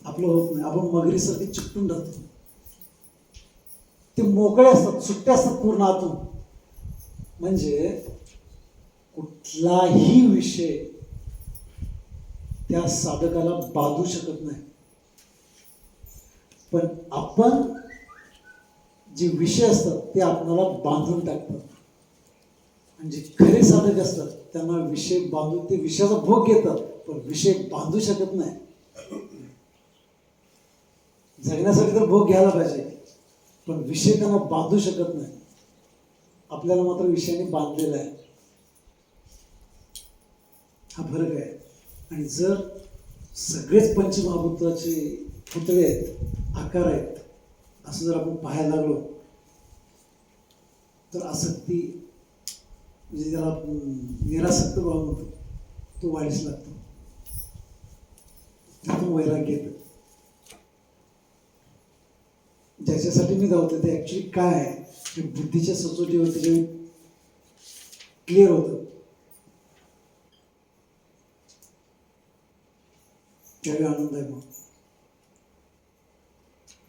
A: आपलं होत नाही. आपण मगरीसारखे चिकटून राहतो. ते मोकळे असतात, सुट्टे असतात पूर्ण आतून. म्हणजे कुठलाही विषय त्या साधकाला बाधू शकत नाही. पण आपण जे विषय असतात ते आपल्याला बांधून टाकतात. आणि जे खरे साधक असतात त्यांना विषय बांधून, ते विषयाचा भोग घेतात पण विषय बांधू शकत नाही. जगण्यासाठी तर भोग घ्यायला पाहिजे, पण विषय त्यांना बांधू शकत नाही. आपल्याला मात्र विषयाने बांधलेला आहे. हा फरक आहे. आणि जर सगळेच पंचमहाभूताचे पुतळे आहेत, आकार आहेत, असं जर आपण पाहायला लागलो तर आसक्ती, म्हणजे ज्याला निरासक्त भाव म्हणतो, तो वाढीस लागतो. त्यातून वैराग्य येतं. ज्याच्यासाठी मी धावतो ते ॲक्च्युली काय आहे हे बुद्धीच्या सचोटीवरती जे क्लिअर होतं त्यावेळी आनंद आहे. मग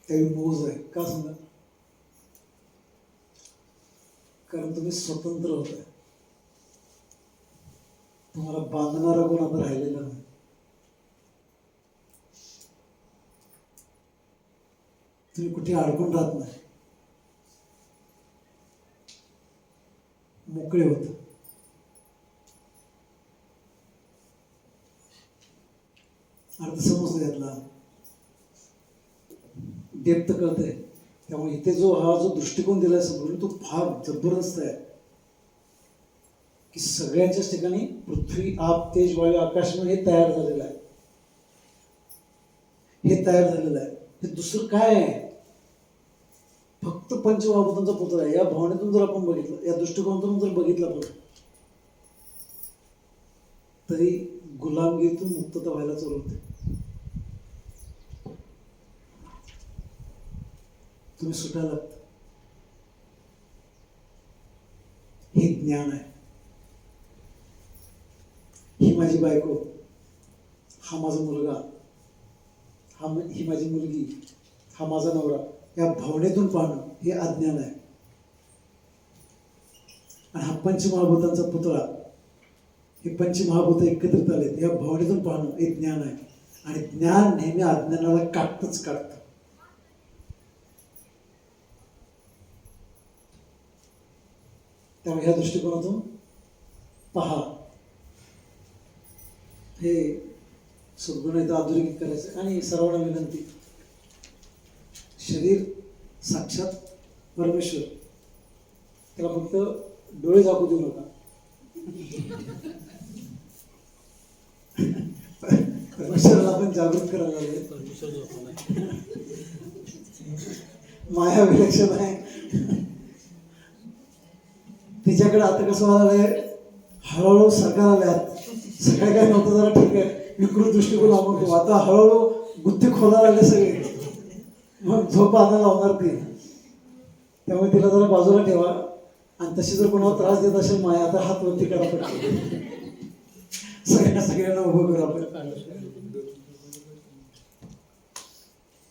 A: त्यावेळी मोज आहे. का सांगा? कारण तुम्ही स्वतंत्र होताय. तुम्हाला बांधणारा कोण आता राहिलेला नाही. तुम्ही कुठे अडकून राहत नाही, मोकळे होत. अर्थ समजतो यातला, डेप्थ कळतंय. त्यामुळे इथे हा जो दृष्टिकोन दिलाय समोरून तो फार जबरदस्त आहे की सगळ्यांच्याच ठिकाणी पृथ्वी, आप, तेज, वायू, आकाश हे तयार झालेलं आहे. हे तयार झालेलं आहे. हे दुसरं काय आहे? फक्त पंचमहाभूतांचा पुतळा आहे. या भावनेतून जर आपण बघितलं, या दृष्टिकोनातून जर बघितलं आपण, तरी गुलामगिरीतून मुक्तता व्हायला चालू होते. तुम्ही सुटायला लागता. हे ज्ञान आहे. ही माझी बायको, हा माझा मुलगा, ही माझी मुलगी, हा माझा नवरा, या भावनेतून पाहणं हे अज्ञान आहे. आणि हा पंचमहाभूतांचा पुतळा, हे पंचमहाभूत एकत्रित आलेत, या भावनेतून पाहणं हे ज्ञान आहे. आणि ज्ञान नेहमी अज्ञानाला काटतच काढतं. त्यामुळे ह्या दृष्टिकोनातून पहा. हे सद्गुण इथं अधोरेखित करायचं. आणि सर्वांना विनंती, शरीर साक्षात परमेश्वर, त्याला फक्त डोळे झाकू देऊ नका. परमेश्वराला आपण जागृत करायला लागले.
B: परमेश्वर झोपला नाही.
A: माया विलक्षण आहे. तिच्याकडे आता कसं व्हायला हळूहळू सरकार आल्यात. सकाळी काय नव्हतं, जरा ठीक आहे, विकृत दृष्टिकोन आपण आता हळूहळू गुत्ती खोलायला लागले सगळे. मग झोप आणायला लावणार ती. त्यामुळे तिला जरा बाजूला ठेवा. आणि तशी जर कोणाला त्रास देत असेल माया, आता हात वरती करा पडतो. सगळ्यांना उभं करू आपण.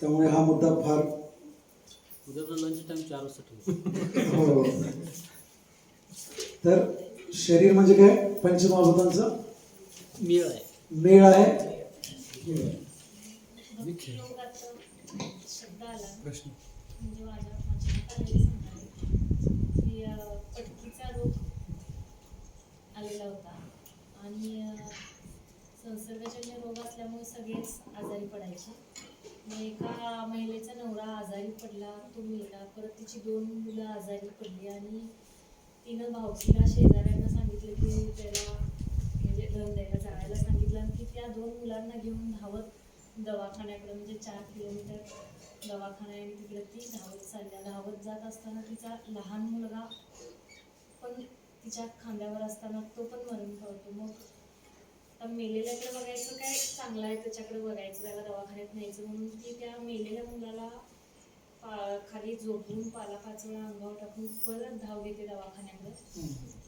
A: त्यामुळे हा मुद्दा फार
B: उद्या लंच टाइम 4 वाजता ठेवू.
A: हो. तर शरीर म्हणजे काय? पंचमहाभूतांचं
B: मेळ आहे.
A: मेळ आहे.
E: योगाचा शब्द आला
B: प्रश्न
E: म्हणजे माझ्या हाताला सांगायला की पटकीचा रोग आलेला होता आणि संसर्गजन्य रोग असल्यामुळे सगळेच आजारी पडायचे. मग एका महिलेचा नवरा आजारी पडला, तो मेला. परत तिची 2 मुलं आजारी पडली आणि तिनं भावकीला शेजाऱ्यांना सांगितलं की त्याला म्हणजे धन द्यायला जायला सांगितलं. आणि ती त्या 2 मुलांना घेऊन धावत दवाखान्याकडे म्हणजे 4 किलोमीटर दवाखाना आहे आणि तिकडे ती धावत चालल्या. धावत जात असताना तिचा लहान मुलगा पण तिच्या खांद्यावर असताना तो पण मरण पावतो. मग आता मेलेल्याकडे बघायचं काय चांगलं आहे, त्याच्याकडे बघायचं, त्याला दवाखान्यात न्यायचं म्हणून ती त्या मेलेल्या मुलाला खाली झोपून पालापाचोळा अंगावर टाकून परत धाव घेते दवाखान्याकडे.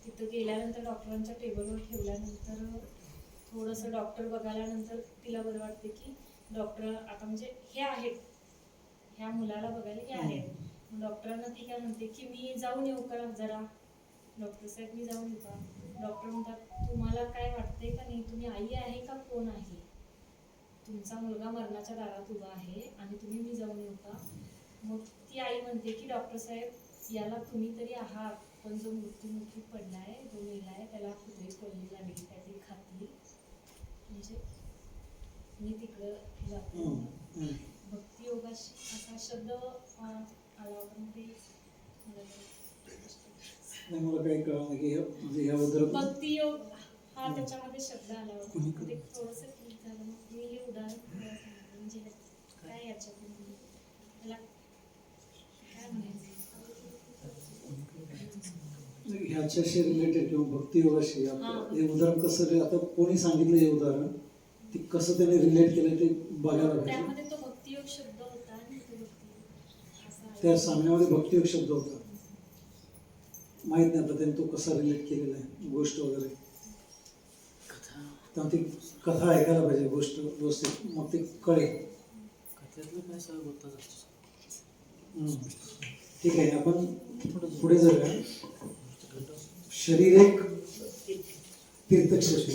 E: तिथं गेल्यानंतर डॉक्टरांच्या टेबलवर ठेवल्यानंतर थोडंसं डॉक्टर बघाल्यानंतर तिला बरं वाटते की डॉक्टर आता म्हणजे हे आहेत, ह्या मुलाला बघायला हे आहेत. डॉक्टरांना ती काय म्हणते की मी जाऊन येऊ का जरा, डॉक्टर साहेब मी जाऊन येऊ का. डॉक्टर म्हणतात तुम्हाला काय वाटतंय का नाही, तुम्ही आई आहे का कोण आहे, तुमचा मुलगा मरणाच्या दारात उभा आहे आणि तुम्ही मी जाऊन येऊ का. मग ती आई म्हणते की डॉक्टर साहेब याला तुम्ही तरी आहात, पण जो मृत्यूमुखी पडलाय, जो मेलाय, त्याला कुठे पडली लागली, काहीतरी खाती म्हणजे मी तिकडं जातो. भक्ती योगाशी असा शब्द आला होता.
A: मला काही कळलं नाही की म्हणजे ह्याबद्दल
E: भक्ती योग हा त्याच्यामध्ये शब्द आला होता. ते थोडंसं क्लिक झालं. मग मी हे उदाहरण म्हणजे काय याच्यातून त्याला काय म्हणायचं
A: ह्याच्याशी रिलेटेड किंवा भक्ती योगाशी हे उदाहरण कसं, आता कोणी सांगितलं हे उदाहरण, ते कसं त्याने रिलेट केलं ते बघायला पाहिजे.
E: त्यामध्ये तो भक्तियोग शब्द होता आणि तो भक्ती असा
A: त्या सामन्यामध्ये भक्तियोग शब्द होता. माहित नाही आता त्याने तो कसा रिलेट केलेला आहे गोष्ट वगैरे. तर ती कथा ऐकायला पाहिजे, गोष्ट व्यवस्थित, मग ती कळेल.
B: कथेतलं काय सगळं गोष्ट असतो.
A: ठीक आहे, आपण पुढे जाऊया. शरीर एक तीर्थक्षेत्र.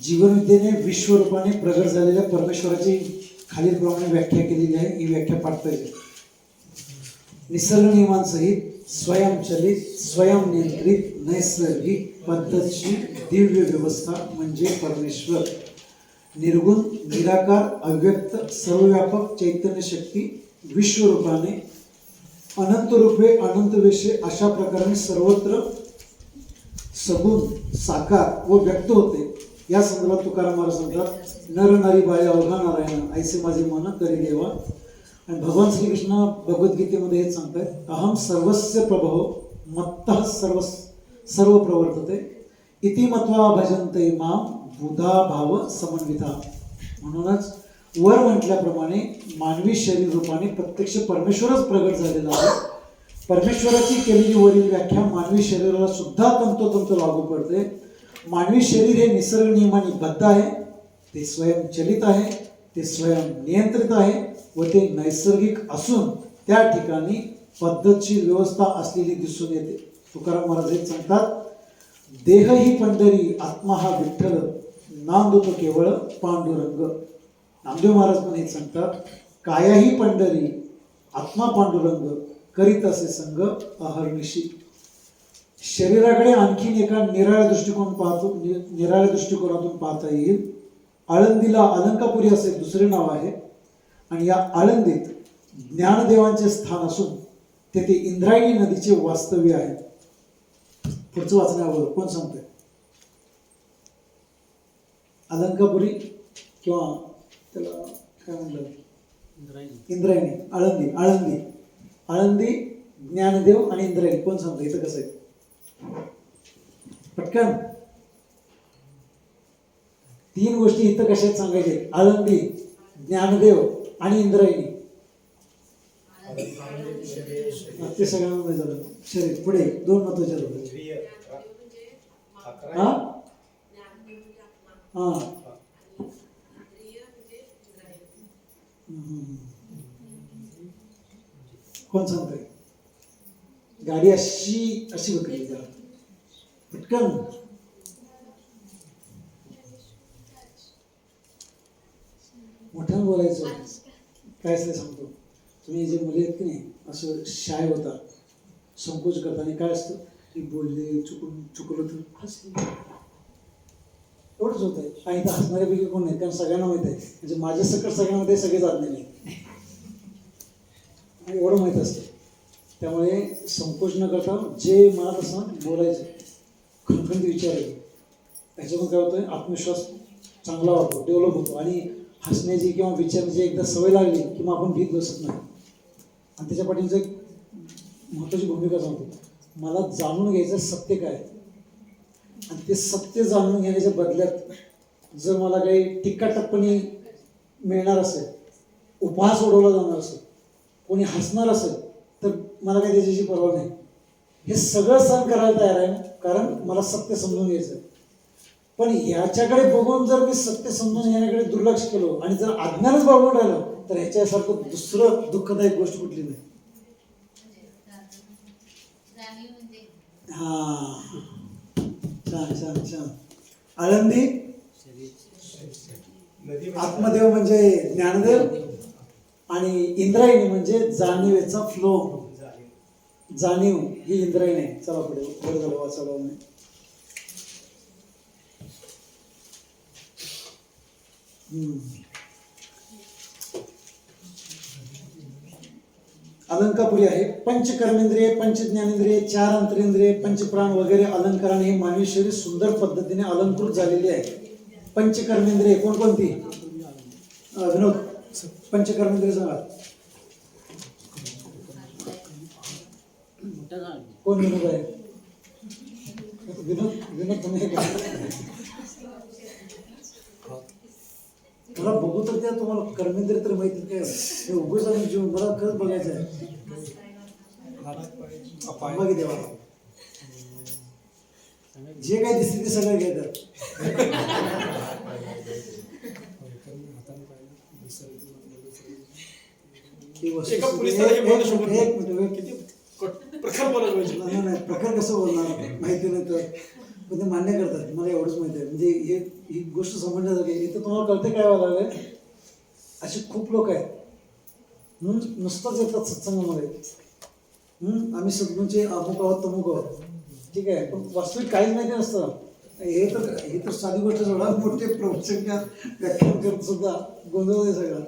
A: जीवनविद्येने विश्वरूपाने प्रगट झालेल्या परमेश्वराची खालीलप्रमाणे व्याख्या केलेली आहे. ही व्याख्या पाठ पाहिजे. निसर्ग नियमांसहित स्वयंचलित, स्वयंनियंत्रित, नैसर्गिक पद्धतशीर दिव्य व्यवस्था म्हणजे परमेश्वर. निर्गुण, निराकार, अव्यक्त, सर्वव्यापक चैतन्य शक्ती विश्वरूपाने अनंत रूपे, अनंत वेशे अशा प्रकारे सर्वत्र सगुण, साकार व व्यक्त होते. या संदर्भात तुकाराम महाराज सांगतात, नर नारी बाळे अवघा नारायण ऐसे माझे मन करी देवा. आणि भगवान श्रीकृष्ण भगवद्गीतेमध्ये हेच सांगतात, अहम सर्वस्य प्रभो मत्तः सर्व प्रवर्तते इति मत्वा भजन्ते माम बुधा भाव समन्विता. म्हणूनच वर म्हटल्याप्रमाणे मानवी शरीर रूपाने प्रत्यक्ष परमेश्वरच प्रगट झालेला आहे. परमेश्वराची केलेली वरील व्याख्या मानवी शरीराला सुद्धा तंतोतंत लागू पडते. मानवी शरीर हे निसर्ग नियमाने बद्ध आहे. ते स्वयंचलित आहे, ते स्वयंनियंत्रित आहे व ते नैसर्गिक असून त्या ठिकाणी पद्धतशीर व्यवस्था असलेली दिसून येते. तुकाराम महाराज हे सांगतात, देह ही पंढरी आत्मा हा विठ्ठल, नांदतो केवळ पांडुरंग. नामदेव महाराज पण हे सांगतात, काया ही पंढरी आत्मा पांडुरंग, करीत असे संग अहर्निशी. शरीराकडे आणखीन एका निराळ्या दृष्टिकोनातून पाहता येईल. आळंदीला अलंकापुरी असे दुसरे नाव आहे आणि या आळंदीत ज्ञानदेवांचे स्थान असून तेथे इंद्रायणी नदीचे वास्तव्य आहे. पुढचं वाचण्यावर कोण सांगतंय? अलंकापुरी किंवा त्याला काय म्हणलं, इंद्रायणी. आळंदी आळंदी आळंदी ज्ञानदेव आणि इंद्रायणी. कोण सांगतं इथं कसं आहे? पटकन. 3 गोष्टी इथं कशात सांगायचे? आळंदी, ज्ञानदेव आणि इंद्रायणी. ते सगळ्यांना माहिती झालं. शरीर पुढे 2 महत्वाचे झाले. हा हा कोण सांगतंय? गाडी अशी अशी बघली जरा पटकन. मोठ्यानं बोलायचं. काय असं सांगतो, तुम्ही जे मुले आहेत की नाही असं शाय होता, संकोच करता आणि काय असतं की बोलले चुकलं तर हसले, एवढंच होत आहे. आणि इथं हसणाऱ्यापैकी कोण नाही, कारण सगळ्यांना माहित आहे, म्हणजे माझ्या सकट सगळ्यांमध्ये सगळे जात नाही एवढं माहीत असतं. त्यामुळे संकोच न करता जे मनात असं बोलायचं, खणखणीत विचारायचं. त्याच्यातून काय होतं, आत्मविश्वास चांगला वाटतो, डेव्हलप होतो. आणि हसण्याची किंवा विचारण्याची एकदा सवय लागली की मग आपण भीत बसत नाही. आणि त्याच्या पाठीचं एक महत्त्वाची भूमिका सांगतो, मला जाणून घ्यायचं सत्य काय, आणि ते सत्य जाणून घेण्याच्या बदल्यात जर मला काही टीका टिप्पणी मिळणार असेल, उपहास उडवला जाणार असेल, कोणी हसणार असेल, तर मला काही त्याच्याशी पर्वा नाही. हे सगळं सहन करायला तयार आहे, कारण मला सत्य समजून घ्यायचं. पण ह्याच्याकडे बघून जर मी सत्य समजून घेण्याकडे दुर्लक्ष केलो आणि जर अज्ञानच बाळगून राहिलो, तर ह्याच्यासारखं दुसरं दुःखदायक गोष्ट कुठली नाही. हा छान छान छान. आळंदी आत्मदेव म्हणजे ज्ञानदेव आणि इंद्रायणी म्हणजे जाणीवेचा फ्लो, जाणीव ही इंद्रायणी आहे. चला पुढे, बरं झालं वाचायला नाही. अलंकापुरी आहे. पंचकर्मेंद्रिय, पंचज्ञानेंद्रिय, 4 अंतरेंद्रिय, पंचप्राण वगैरे अलंकाराने हे मानवी शरीर सुंदर पद्धतीने अलंकृत झालेले आहे. पंचकर्मेंद्रिय कोणकोणती? विनोद, पंचकर्मेंद्रिय सांगा. कोण विनोद आहे? विनोद तुम्ही मला बघू तर त्या, तुम्हाला कर्मेंद्रिय तर माहिती काय, हे उगाच आम्ही जीवन मला खरंच बघायचं आहे. बघी देवा, जे काही दिसते ते सगळं घेतात. प्रखर कसं बोलणार माहिती नाही तर, पण ते मान्य करतात. मला एवढंच माहिती आहे, म्हणजे ही गोष्ट समजण्यासारखी. इथं तुम्हाला कळते काय व्हायला लागलंय, असे खूप लोक आहेत नुसतंच येतात सत्संगामध्ये. आम्ही सद्गुणचे अमुक आहोत तमुक आहोत, ठीक आहे, पण वास्तविक काहीच माहिती नसतं. हे तर साधी गोष्ट सोडा, मोठे प्रवचन व्याख्यान करत सुद्धा गोंधळ आहे सगळं.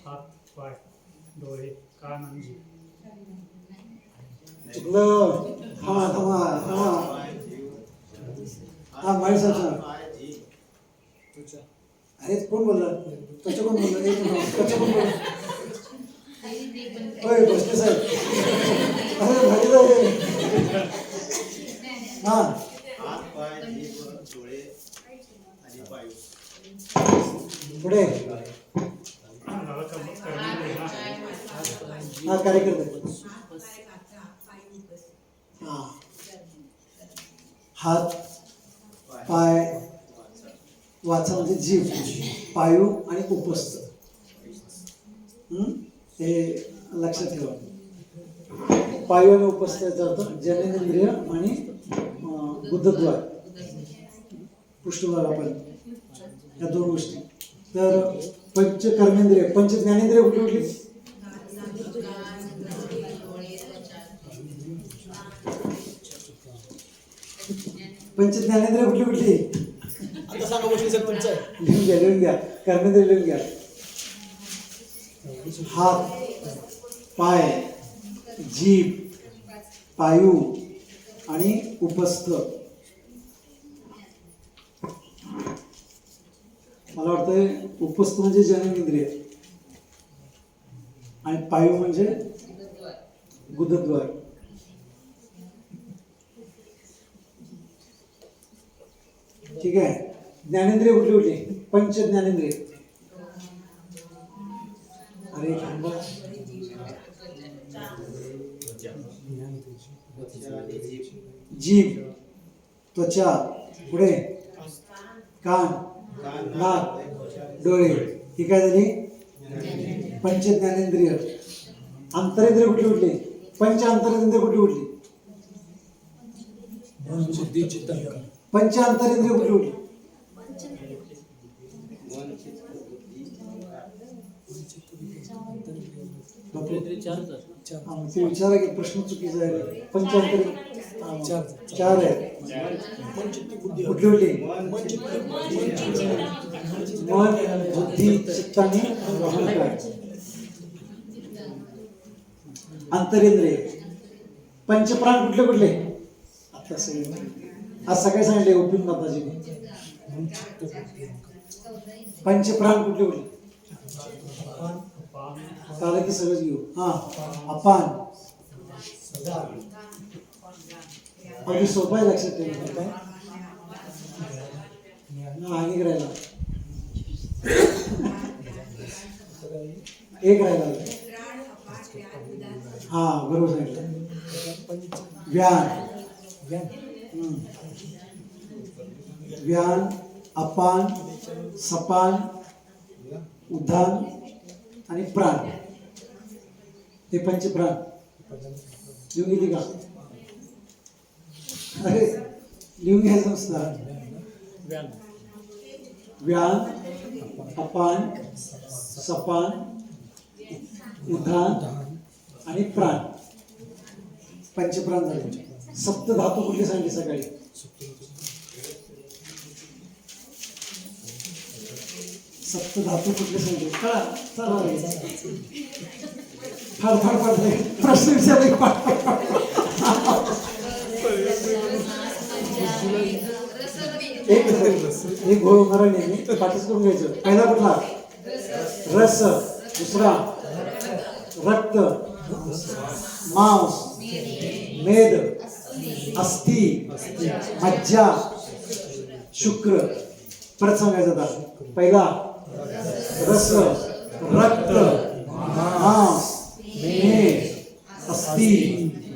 C: हात, पाय, डोळे, कान आणि जीभ.
A: चुकलं. थांबा. हा माणसाचा. अरे कोण बोलला? त्वचा कोण बोलला? त्वचा कोण बोलला? होय भोसले साहेब. अरे भारी आहे. हा पुढे हा कार्यकर्ते. हा हात, पाय, वाचा म्हणजे जीव, पायू आणि उपस्थ. हे लक्षात ठेवा. पायू आणि उपस्थ याचा अर्थ जननेंद्रिय आणि गुदद्वार, पृष्ठभाग आपण, या दोन गोष्टी. तर पंच कर्मेंद्रिय, पंच ज्ञानेंद्रिय कुठली कुठली? पंच ज्ञानेंद्रिय कुठली कुठली?
B: आता सांगा गोष्टी सर तुमचं आहे.
A: लिहून घ्या. कर्मेंद्रिय लिहून घ्या. हात, पाय, जीभ, पायू आणि उपस्थ. मला वाटतंय उपस्थ म्हणजे जननेंद्रिय आणि पायू म्हणजे गुदद्वार. ठीक आहे. ज्ञानेंद्रिय कुठली कुठली? पंच ज्ञानेंद्रिय. अरे थांबा. जीभ, त्वचा, पुढे कान, नाक, डोळे. ही काय झाली? पंच ज्ञानेंद्रिय. अंतरेंद्रिय कुठली कुठली? पंच अंतरेंद्रिय कुठली कुठली? पंच अंतरेंद्रिय कुठली कुठली? ते विचारा की प्रश्न चुकीचा आहे. पंचांतरिंद्रिय चार आहे. कुठली कुठली? मन, बुद्धी, चित्त आणि अहंकार. अंतरेंद्रिय. पंचप्राण कुठले कुठले? आता आज सकाळी सांगितले उपयोग माताजीने. पंचप्राण कुठले कुठले? काल की सगळंच घेऊ. हा, अपान. अगदी सोपं आहे, लक्षात ठेवा. काय आणि राहिला एक राहिला. हा बरोबर सांगितलं. व्यान, व्यान, अपान, सपान, उद्धान आणि प्राण. हे पंचप्राण. लिहून घेतली का? अरे लिहून घ्यायचं नसतं. व्यान, अपान, सपान, उद्धान आणि प्राण. पंचप्राण झाले. सप्त धातू कुठले सांगले सकाळी? सप्त धातू कुठले सांगले? फार फार फार प्रश्न विचारले. एक घोळ होणारा नेहमी पाठच करून घ्यायचं. पहिला कुठला? रस. दुसरा रक्त, मांस, मेद, अस्थि, मज्जा, शुक्र. परत सांगायचं आता. पहिला रस, रक्त, मांस, मेद, अस्थि,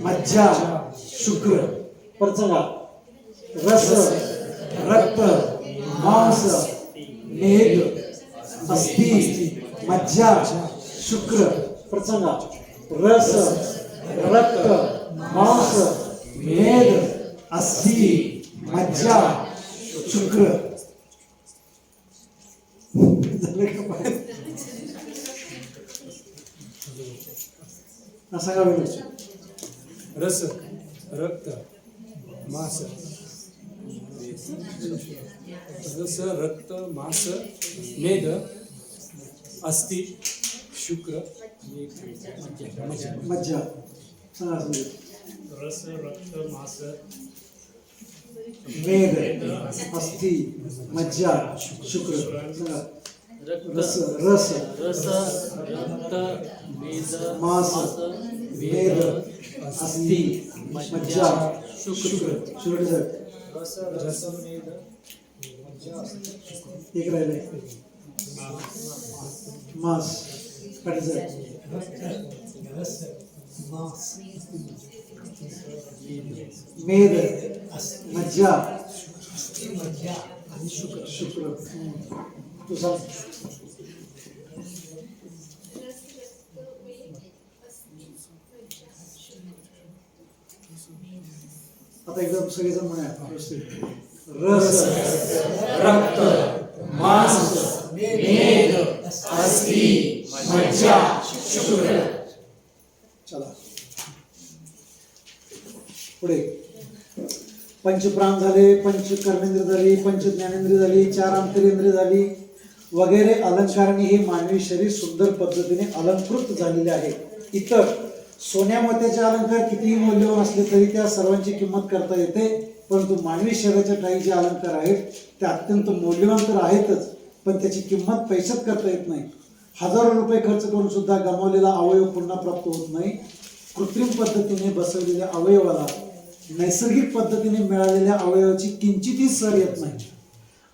A: मज्जा, शुक्र. परत सांगा. रस, रक्त, मांस, मेद, अस्थि, मज्जा, शुक्र. परत सांगा. रस, रक्त, मांस, मेद, अस्थि, मज्जा, शुक्र. सांगा.
C: रस, रक्त, मांस, रस, रक्त, मांस, मेद, अस्थि, शुक्र,
A: मज्जा. सांगा.
C: रस, रक्त, मांस,
A: मेद, अस्थि, मज्जा, शुक्र. सांगा. रस, रस,
C: रक्त, मेद,
A: मांस, मेद, अस्थि, मज्जा, शुक्र. शुक्र सर.
C: रस, मेद,
A: एक राहिलंय. मांस. काढायचं. मेद, मज्जा, आणि शुक्र. तू सांग.
G: रस रक्त मेद अस्थि मज्जा शुक्र.
A: आता एकदम सगळेजण म्हणूया व्यवस्थित. रस
C: रक्त मांस मेद अस्थि मज्जा शुक्र.
A: चला पुढे. पंचप्राण झाले, पंच कर्मेंद्रिय झाली, पंच ज्ञानेंद्रिय झाली, 4 अंतरेंद्रिय झाली वगैरे अलंकाराने हे मानवी शरीर सुंदर पद्धतीने अलंकृत झालेले आहे. इतर सोन्या मोत्याचे अलंकार कितीही मौल्यवान असले तरी त्या सर्वांची किंमत करता येते, परंतु मानवी शरीराच्या काही जे अलंकार आहेत ते अत्यंत मौल्यवान तर आहेतच, पण त्याची किंमत पैशात करता येत नाही. हजारो रुपये खर्च करून सुद्धा गमावलेला अवयव पुन्हा प्राप्त होत नाही. कृत्रिम पद्धतीने बसवलेल्या अवयवाला नैसर्गिक पद्धतीने मिळालेल्या अवयवाची किंचितही सर येत नाही.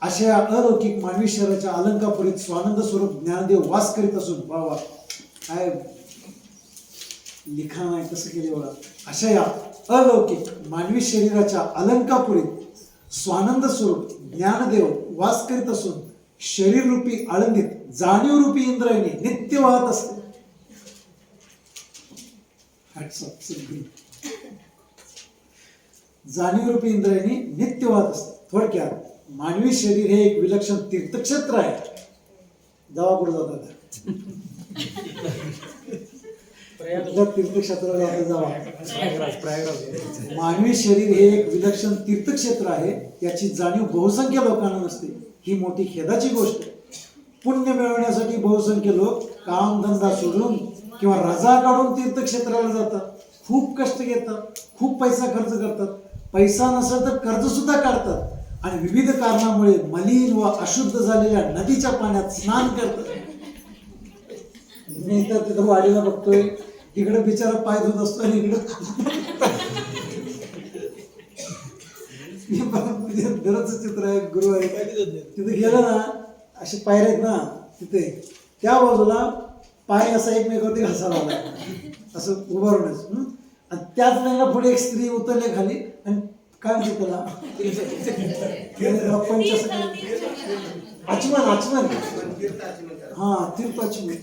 A: अशा या अलौकिक मानवी शरीराच्या अलंकापुरीत स्वानंद स्वरूप ज्ञानदेव वास करीत असून, बाबा काय लिखाण आहे कसं केले बघा. अशा या अलौकिक मानवी शरीराच्या अलंकापुरीत स्वानंद स्वरूप ज्ञानदेव वास करीत असून शरीररूपी आळंदीत जाणीवरूपी इंद्रायणी नित्य वाहत असते. जाणीवरूपी इंद्रायणी नित्य वाहत असते. थोडक्यात मानवी शरीर हे एक विलक्षण तीर्थक्षेत्र आहे. जावा कुठे जातात तीर्थक्षेत्राला जावा. मानवी शरीर हे एक विलक्षण तीर्थक्षेत्र आहे याची जाणीव बहुसंख्य लोकांना नसते. ही मोठी खेदाची गोष्ट आहे. पुण्य मिळवण्यासाठी बहुसंख्य लोक कामधंदा सोडून किंवा रजा काढून तीर्थक्षेत्राला जातात. खूप कष्ट घेतात, खूप पैसा खर्च करतात, पैसा नसेल तर कर्ज सुद्धा काढतात आणि विविध कारणामुळे मलिन व अशुद्ध झालेल्या नदीच्या पाण्यात स्नान करतात. मी तर तिथं वाडीला बघतोय, इकडे बिचारा पाय धुत असतो आणि इकडे दरच चित्र आहे. गुरु आहे तिथे गेलं ना, असे पायऱ्या आहेत ना तिथे, त्या बाजूला पाय असा एकमेकावरती घासायला आला असं उभारूनच. आणि त्याच वेळेला पुढे एक स्त्री उतरले खाली आणि काय म्हणते त्याला आचमन आचमन हा तीर्थाचमन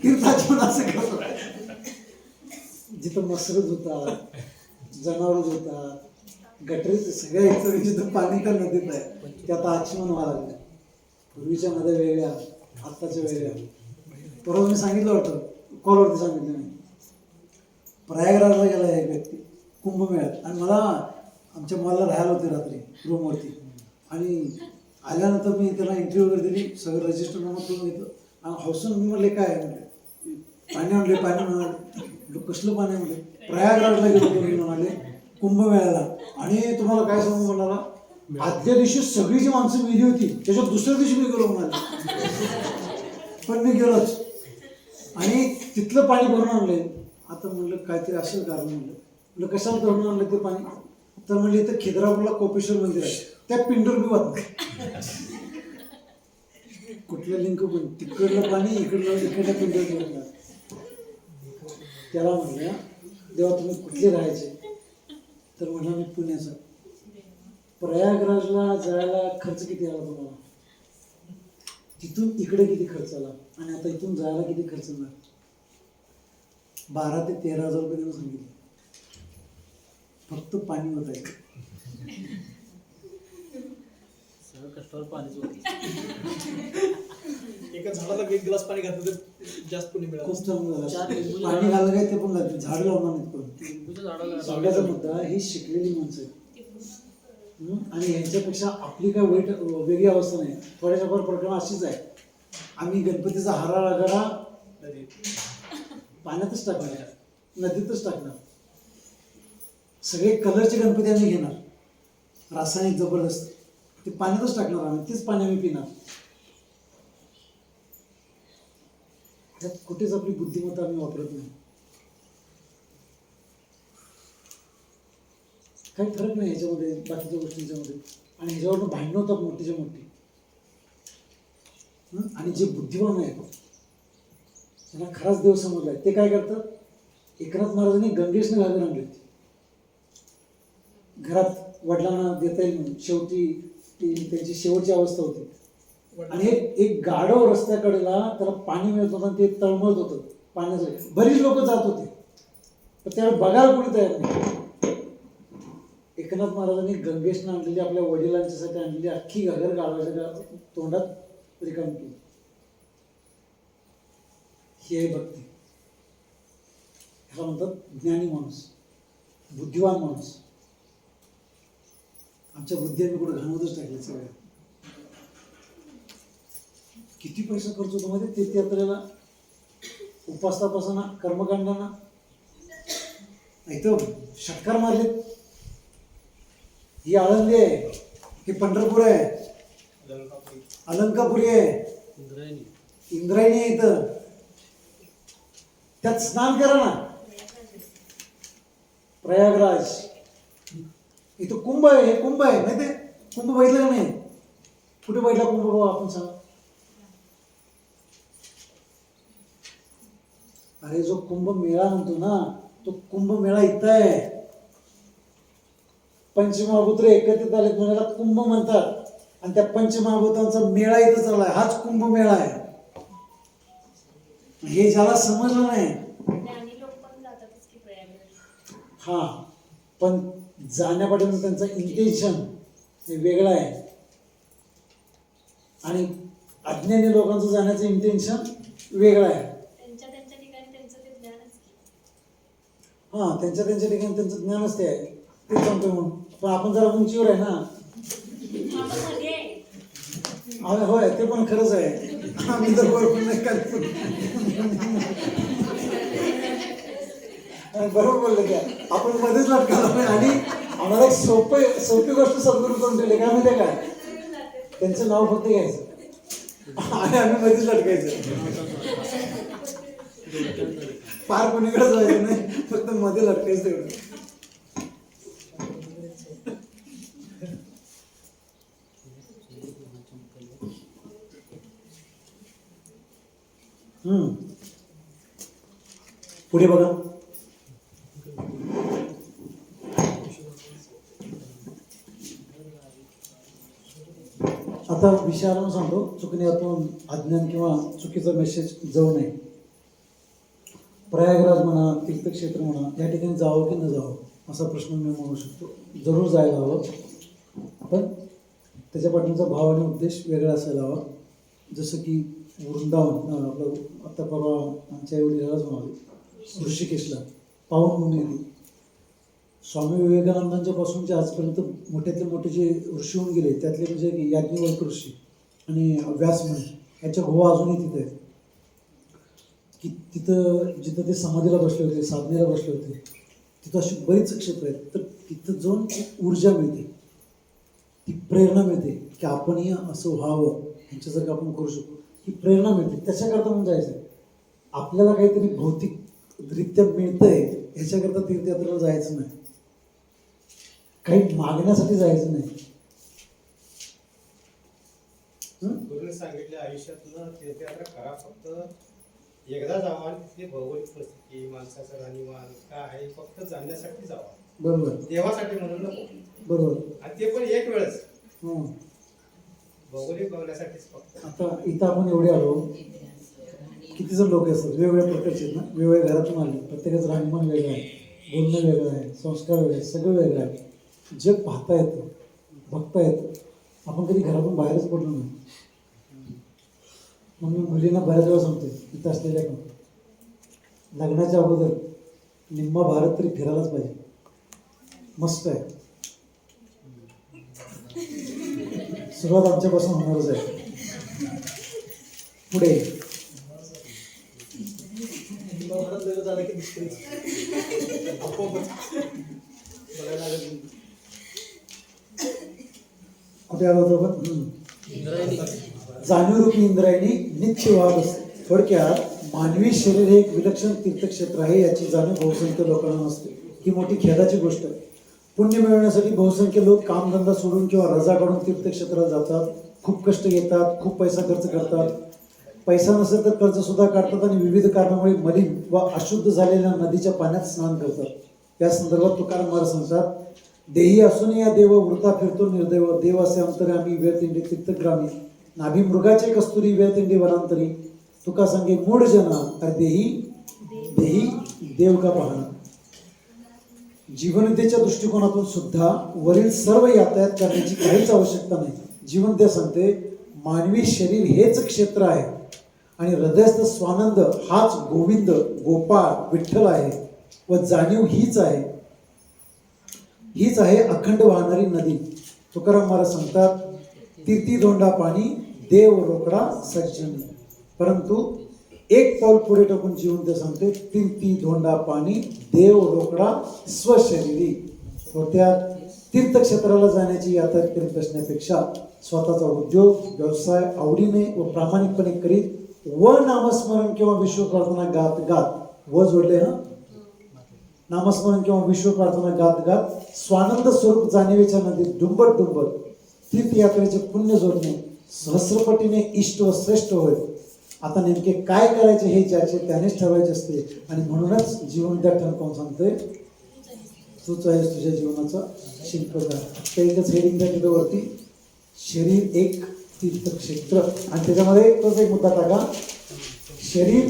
A: तीर्थाचमन असं करतो. जिथं मसरत होतात, जनावर होतात, गटरीत सगळ्या इतर जिथं पाणी तर नदीत आहे ते आता आचमन व्हायला लागले. पूर्वीच्या नद्या वेगळ्या, आत्ताच्या वेगळ्या. परवा मी सांगितलं होतं, कॉलवरती सांगितलं मी, प्रयागराजला गेला एक व्यक्ती कुंभमेळ्यात आणि मला आमच्या मुलाला राहायला होते रात्री रूमवरती. आणि आल्यानंतर मी त्याला इंटरव्ह्यू वगैरे दिली, सगळं रजिस्टर नंबर करून घेतलं आणि हौसून मी म्हणले काय म्हणले, पाणी आणले, पाणी म्हणाले, कसलं पाणी म्हणले, प्रयागराजला गेलो तुम्ही म्हणाले कुंभमेळ्याला. आणि तुम्हाला काय सांगू म्हणाला, आदल्या दिवशी सगळी जी माणसं मेली होती त्याच्यात दुसऱ्या दिवशी मी गेलो म्हणाले. पण मी गेलोच आणि तिथलं पाणी भरून आणले. आता म्हणलं काहीतरी असेल कारण म्हणलं कशाला भरून आणलं ते पाणी, तर म्हणले इथं खिद्रापूरला कोपेश्वर मंदिर आहे, त्या पिंडवर मी वाटत कुठलं लिंक पण तिकडलं पाणी इकडल्या पिंडवर घेऊन. त्याला म्हणलं देवा तुम्ही कुठले राहायचे, तर म्हणला मी पुण्याचा. प्रयागराजला जायला खर्च किती आला तुम्हाला, तिथून इकडे किती खर्च आला आणि आता इथून जायला किती खर्च येणार, 12,000 ते 13,000 रुपये त्यांना सांगितले. फक्त पाणी होत आहे.
B: एका झाडाला 1 ग्लास पाणी घातलं तर जास्त पुण्य मिळालं.
A: खूप चांगलं झालं. पाणी घाललं काय ते पण घालते, झाड लावणार नाहीत पण. सगळ्याचा मुद्दा ही शिकलेली माणसं आहेत आणि यांच्यापेक्षा आपली काय वाईट वेगळी अवस्था नाही. थोड्याशा प्रकरण अशीच आहे. आम्ही गणपतीचा हारा गडा पाण्यातच टाकणार, नदीतच टाकणार. सगळे कलरचे गणपती आम्ही घेणार, रासायनिक जबरदस्त, ते पाण्यातच टाकणार आम्ही, तेच पाणी आम्ही पिणार. त्यात कुठेच आपली बुद्धिमत्ता आम्ही वापरत नाही. काही फरक नाही ह्याच्यामध्ये बाकीच्या गोष्टींच्या मध्ये. आणि ह्याच्यावरून भांडणं होतात मोठीच्या मोठी. आणि जे बुद्धिमान आहेत त्यांना खराच देव समजलाय, ते काय करतात, एकनाथ महाराजांनी गंगेशने घालून आणले घरात, वडिलांना देता येईल म्हणून. शेवटी त्यांची शेवटची अवस्था होती. आणि एक गाढव रस्त्याकडेला त्याला पाणी मिळत होतं आणि ते तळमळत होतं पाण्याचं. बरीच लोक जात होते पण त्यावेळी बघायला कोणी तयार नाही. एकनाथ महाराजांनी गंगेशनं आणलेली आपल्या वडिलांच्यासाठी आणलेली अख्खी घागर गाढवाच्या तोंडात रिकामी केली. ही आहे भक्ती. ह्याला म्हणतात ज्ञानी माणूस, बुद्धिवान माणूस. आमच्या बुद्धीने कुठे घाणवतच टाकलं सगळं. किती पैसा खर्च होतो मध्ये तीर्थयात्रेला, उपासनापासना, कर्मकांडांना. इथं षटकार मारले. ही आळंदी आहे, ही पंढरपूर आहे, अलंकापुरी आहे, इंद्रायणी आहे. इथं त्यात स्नान करा ना. प्रयागराज, इथं कुंभ आहे. हे कुंभ आहे माहिती आहे? कुंभ बघितलं का नाही? कुठे बघितला कुंभ बाबा आपण सांग. अरे जो कुंभ मेळा म्हणतो ना, तो कुंभ मेळा इथं आहे. पंचमहाभूत एकत्रित आलेत म्हणायला कुंभ म्हणतात. आणि त्या पंचमहाभूतांचा मेळा इथं चाललाय. हाच कुंभ मेळा आहे. हे ज्याला समजलं नाही,
E: ज्ञानी लोक पण जातातच की प्रयागराज.
A: हा, पण जाण्यापाठीमागे त्यांचं इंटेन्शन हे वेगळं आहे. आणि अज्ञानी लोकांचं जाण्याचं इंटेन्शन वेगळं आहे.
E: त्यांच्या त्यांच्या ठिकाणी त्यांचं ते ज्ञानच की.
A: हा, त्यांच्या त्यांच्या ठिकाणी त्यांचं ज्ञानच ते आहे. ते सांगतोय म्हणून. पण आपण जरा उंचीवर आहे ना.
E: आपण मध्ये आहे.
A: अरे होय, ते पण खरंच आहे. आम्ही तर बरोबर नाही करत. बरोबर बोलले त्या. आपण मध्येच लटकालो नाही. आणि आम्हाला एक सोपी गोष्ट सद्गुरू करून ठेवली. काय माहिती काय? त्यांचं नाव फक्त घ्यायचं आणि आम्ही मध्येच लटकायचं. फार कोणीकडे जायचं नाही, फक्त मध्ये लटकायचं तेवढं. पुढे बघा. आता विषयाला सांगतो, चुकीने आपण अज्ञान किंवा चुकीचा मेसेज जाऊ नये. प्रयागराज म्हणा, तीर्थक्षेत्र म्हणा, या ठिकाणी जावं की न जावं असा प्रश्न मी म्हणू शकतो. जरूर जायला हवं, पण त्याच्या पाठीमागचा भाव आणि उद्देश वेगळा असायला हवा. जसं की वृंदावन, आपलं आत्ता परवा आमच्या एवढीलाच म्हणाले ऋषिकेशला पावन म्हणून येते. स्वामी विवेकानंदांच्या पासूनचे आजपर्यंत मोठ्यातले मोठे जे ऋषी होऊन गेले त्यातले म्हणजे याज्ञवल्क ऋषी आणि व्यासमुनी याच्या गुहा अजूनही तिथे आहेत. की तिथं जिथं ते समाधीला बसले होते, साधनेला बसले होते, तिथं अशी बरीच क्षेत्र आहेत. तर तिथं जाऊन ऊर्जा मिळते, ती प्रेरणा मिळते की आपणही असं व्हावं, ह्यांच्यासारखं आपण करू शकतो, ही प्रेरणा मिळते. त्याच्याकरता म्हणून जायचं आहे. आपल्याला काहीतरी भौतिकरित्या मिळतंय ह्याच्याकरता तीर्थयात्रेला जायचं नाही, काही मागण्यासाठी जायचं नाही.
L: गुरुने सांगितले आयुष्यातलं तीर्थयात्रा करा, फक्त एकदा जावा आणि तिथली भौगोलिक परिस्थिती, माणसाचं राहणीमान काय आहे फक्त जाण्यासाठी जावा.
A: बरोबर,
L: देवासाठी म्हणून नको.
A: बरोबर.
L: आणि ते पण एक वेळच भौगोलिक बघण्यासाठीच फक्त.
A: आता इथं आपण एवढे आलो, किती जण लोक असतात वेगवेगळ्या प्रकारचे ना, वेगवेगळ्या घरातून आले. प्रत्येकाचं राहणीमान वेगळं आहे, बोलणं वेगळं आहे, संस्कार वेगळे, सगळं वेगळं आहे. जग पाहता येतं, बघता येतं. आपण कधी घरातून बाहेरच पडलो नाही. म्हणून मी मुलींना बऱ्याच वेळा सांगते, इथं असलेल्या पण, लग्नाच्या अगोदर निम्मा भारत तरी फिरायलाच पाहिजे. मस्त आहे. सुरुवात आमच्यापासून होणारच आहे. पुढे कुठे आलो होतो आपण? जाणीवरूपी इंद्रायणी नित्य वाहत असते. थोडक्यात मानवी शरीर हे एक विलक्षण तीर्थक्षेत्र आहे याची जाणीव बहुसंख्य लोकांना नसते. ही मोठी खेदाची गोष्ट आहे. पुण्य मिळवण्यासाठी बहुसंख्य लोक कामधंदा सोडून किंवा रजा काढून तीर्थक्षेत्रात जातात, खूप कष्ट घेतात, खूप पैसा खर्च करतात. पैसा नसेल तर कर्ज सुद्धा काढतात आणि विविध कारणामुळे मलिन व अशुद्ध झालेल्या नदीच्या पाण्यात स्नान करतात. या संदर्भात तुकाराम महाराज सांगतात, देही असून या देव वृता फिरतो निर्दैव देव असे अंतरामी वेळतिंडी तीर्थग्रामी नाभी मृगाचे कस्तुरी वेळतिंडी वनांतरी तुका सांगे मूळ जना अरे देही देव का पाहणं. जीवनतेच्या दृष्टिकोनातून सुद्धा वरील सर्व यातायात करण्याची काहीच आवश्यकता नाही. जीवनते सांगते मानवी शरीर हेच क्षेत्र आहे आणि हृदयस्थ स्वानंद हाच गोविंद गोपाळ विठ्ठल आहे व जाणीव हीच आहे अखंड वाहणारी नदी. तुकाराम महाराज सांगतात तीर्थी धोंडा पाणी देव रोकडा सज्जनी. परंतु एक पाऊल पुढे टाकून जीवन ते सांगते तीर्थी धोंडा पाणी देव रोकडा स्वशरीरी. व त्या तीर्थक्षेत्राला जाण्याची यातायात करीत असण्यापेक्षा स्वतःचा उद्योग व्यवसाय आवडीने व प्रामाणिकपणे करीत व नामस्मरण किंवा विश्व प्रार्थना गात व जोडले ना नामस्मरण किंवा विश्व प्रार्थना गात स्वानंद स्वरूप जाणीवेच्या नदीत डुंबत तीर्थयात्रेचे पुण्य जोडणे सहस्रपटीने इष्ट व श्रेष्ठ होय. आता नेमके काय करायचे हे ज्याचे त्यानेच ठरवायचे असते आणि म्हणूनच जीवन त्या ठणकावून सांगतोय तूच आहेस तुझ्या जीवनाचा शिल्पकार. त्या एकच हेडिंग द्या तिथं वरती शरीर एक तीर्थक्षेत्र आणि त्याच्यामध्ये तोच एक मुद्दा टाका शरीर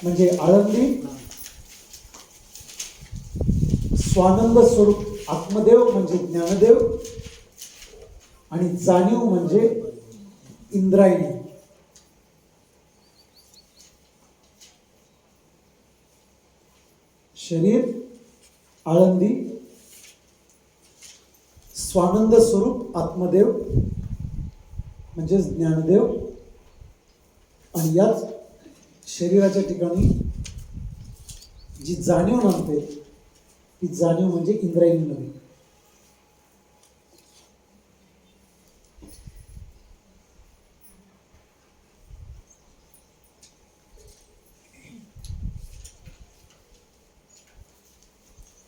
A: म्हणजे आळंदी स्वानंद स्वरूप आत्मदेव म्हणजे ज्ञानदेव आणि जाणीव म्हणजे इंद्रायणी. शरीर आळंदी स्वानंद स्वरूप आत्मदेव म्हणजे ज्ञानदेव आणि याच शरीराच्या ठिकाणी जी जाणीव नांदते ती जाणीव म्हणजे इंद्रायणी नदी.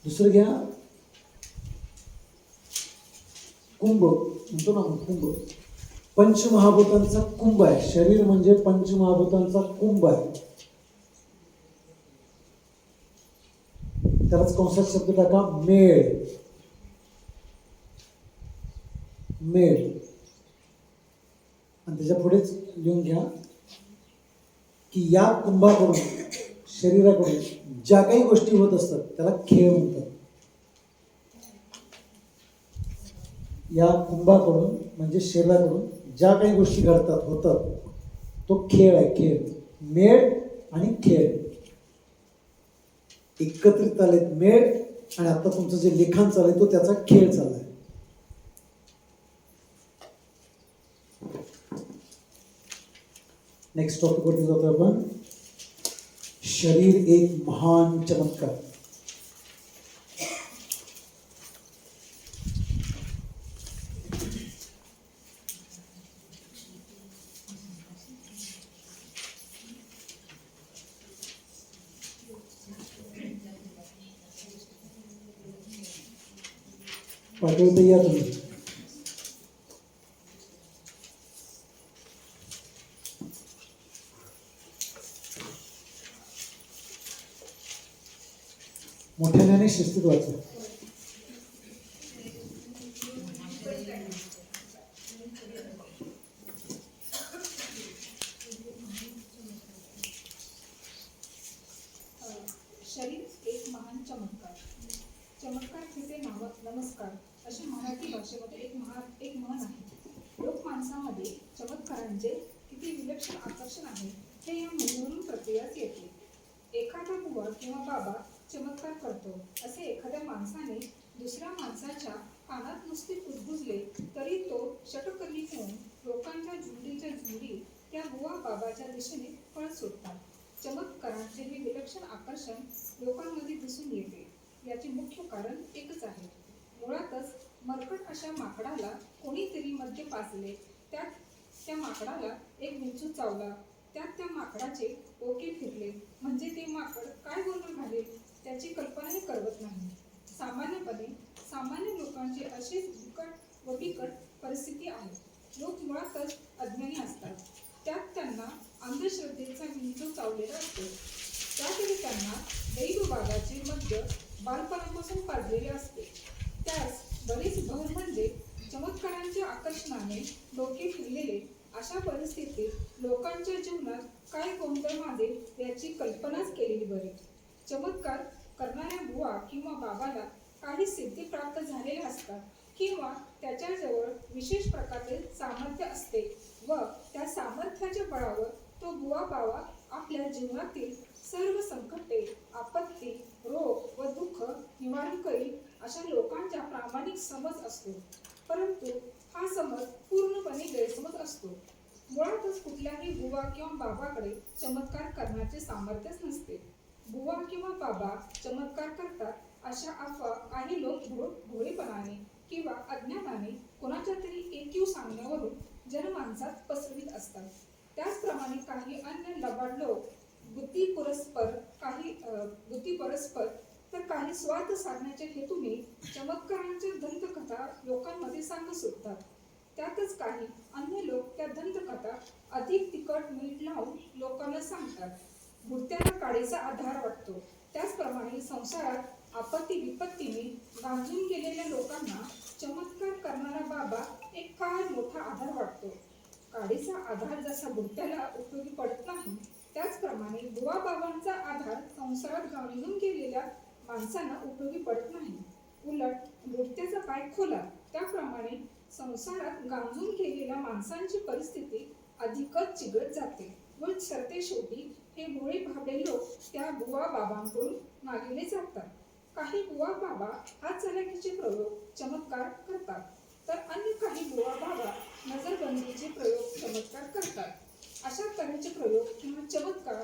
A: दुसरं घ्या कुंभ म्हणतो ना कुंभ पंचमहाभूतांचा कुंभ आहे. शरीर म्हणजे पंचमहाभूतांचा कुंभ आहे. त्यालाच कंसात शब्द टाका मेळ आणि त्याच्या पुढेच लिहून घ्या की या कुंभाकडून शरीराकडून ज्या काही गोष्टी होत असतात त्याला खेळ म्हणतात. या कुंभाकडून म्हणजे शरीराकडून ज्या काही गोष्टी घडतात होतात तो खेळ आहे. खेळ मेळ आणि खेळ एकत्रित आलेत. मेळ आणि आता तुमचं जे लिखाण चाललंय तो त्याचा खेळ चाललाय. नेक्स्ट टॉपिक वरती जातो आपण. शरीर एक महान चमत्कार. पाठवते या तुम्ही. मोठ्याने शिस्तीत वाचा.
G: शरीर एक महान चमत्कार. चमत्कार तिचे नाव नमस्कार अशी मराठी भाषेमध्ये एक म्हण आहे. लोक माणसामध्ये चमत्कारांचे किती विलक्षण आकर्षण आहे हे या म्हणीवरून प्रक्रियाच येते. एखादा बुवा किंवा बाबा चमत्कार करतो असे एखाद्या माणसाने दुसऱ्या माणसाच्या कानात नुसते कुजबुजले तरी तो षटकर्णी होऊन लोकांच्या झुंडीच्या झुंडी त्या बुवा बाबाच्या दिशेने पळ सुटतात. चमत्कारांचे हे विलक्षण आकर्षण लोकांमध्ये दिसून येते. याचे मुख्य कारण एकच आहे. मुळातच मरकट अशा माकडाला कोणीतरी मद्य पाजले, त्यात त्या माकडाला एक विंचू चावला, त्यात त्या माकडाचे ओके फिरले म्हणजे ते माकड काय गोंधळ घालेल त्याची कल्पनाही करवत नाही. सामान्य लोकांची अशीच बिकट परिस्थिती आहे. लोक मुळातच अज्ञानी असतात. त्यात त्यांना अंधश्रद्धेचा विंचू चावलेला असतो. त्यातही त्यांना दैवबागाचे मद्य बालपणापासून पाजलेले असते. त्यास परिस्थितीत लोकांच्या जीवनात काय गोंधळ माजेल याची कल्पनाच केलेली बरी. चमत्कार करणाऱ्या बुवा किंवा बाबाला काही सिद्धी प्राप्त झालेल्या असतात किंवा त्याच्याजवळ विशेष प्रकारचे सामर्थ्य असते व त्या सामर्थ्याच्या बळावर तो बुवा बाबा आपल्या जीवनातील सर्व संकटे, आपत्ती, रोग व दुःख निवारण करील अशा लोकांचा प्रामाणिक समज असतो. परंतु हा समज पूर्णपणे गैरसमज असतो. मुळातच कुठल्याही बुवा किंवा बाबाकडे चमत्कार करण्याचे सामर्थ्यच नसते. बुवा किंवा बाबा चमत्कार करतात अशा अफवा काही लोक भोळेपणाने किंवा अज्ञानाने कोणाच्या तरी एकीव सांगण्यावरून जनमानसात पसरवित असतात. त्याचप्रमाणे काही अन्य लबाड लोक बुद्धी परस्पर तर काही स्वार्थ साधण्याच्या हेतूने चमत्कारांच्या दंतकथा लोकांमध्ये सांगत सुटतात. त्यातच काही अन्य लोक त्या दंतकथा अधिक तिखट मीठ लावून लोकांना सांगतात. बुडत्याला काडीचा आधार वाटतो. त्याचप्रमाणे संसारात आपत्ती विपत्तीने गांजून गेलेल्या लोकांना चमत्कार करणारा बाबा एक फार मोठा आधार वाटतो. काडीचा आधार जसा बुडत्याला उपयोगी पडत नाही, त्याचप्रमाणे बुवा बाबांचा आधार संसारात गांजून गेलेल्या माणसांना उपयोगी पडत नाही. उलट बुडत्याचा पाय खोला त्याप्रमाणे संसारात गांजून गेलेल्या माणसांची परिस्थिती अधिकच चिघळत जाते व सरते शेवटी हे भोळे भाबडे लोक त्या बुवा बाबांकडून मागिले जातात. काही बुवा बाबा हा चलाखीचे प्रयोग चमत्कार करतात तर अन्य काही बुवा बाबा नजरबंदीचे प्रयोग चमत्कार करतात. अशा तऱ्हेचे प्रयोग किंवा चमत्कार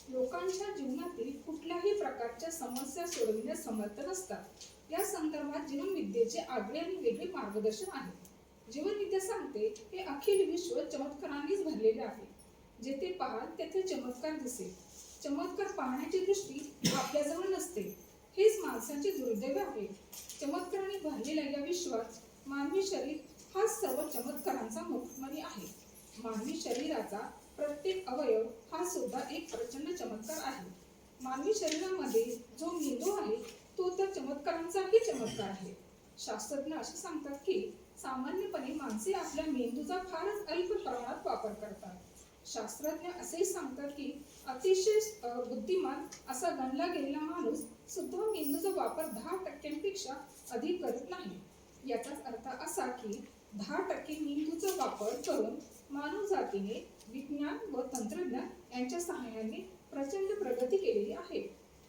G: लोकांच्या जीवनातील कुठल्याही प्रकारच्या समस्या सोडविण्यास समर्थ नसतात. या संदर्भात जीवनविद्येचे आगळे आणि वेगळे मार्गदर्शन आहे. जीवनविद्या सांगते हे अखिल विश्व चमत्कारांनीच भरलेले आहे. जेथे पाहाल तेथे चमत्कार दिसेल. चमत्कार पाहण्याची दृष्टी आपल्याजवळ नसते, हेच माणसाचे दुर्दैव आहे. चमत्काराने भरलेल्या या विश्वात मानवी शरीर हा सर्व चमत्कारांचा मुखमणी आहे. मानवी शरीराचा प्रत्येक अवयव हा सुद्धा एक प्रचंड चमत्कार आहे. मानवी शरीरामध्ये जो मेंदू आहे तो तर चमत्कारांचाही चमत्कार आहे. शास्त्रज्ञ असे सांगतात की सामान्यपणे माणसे आपल्या मेंदूचा फारच अल्प प्रमाणात वापर करतात. शास्त्रज्ञ असेही सांगतात की अतिशय बुद्धिमान असा गणला गेलेला माणूस सुद्धा मेंदूचा वापर 10% अधिक करत नाही. याचाच अर्थ असा की 10% मेंदूचा वापर करून मानव जातीने विज्ञान व तंत्रज्ञान यांच्या सहाय्याने प्रचंड प्रगती केलेली आहे.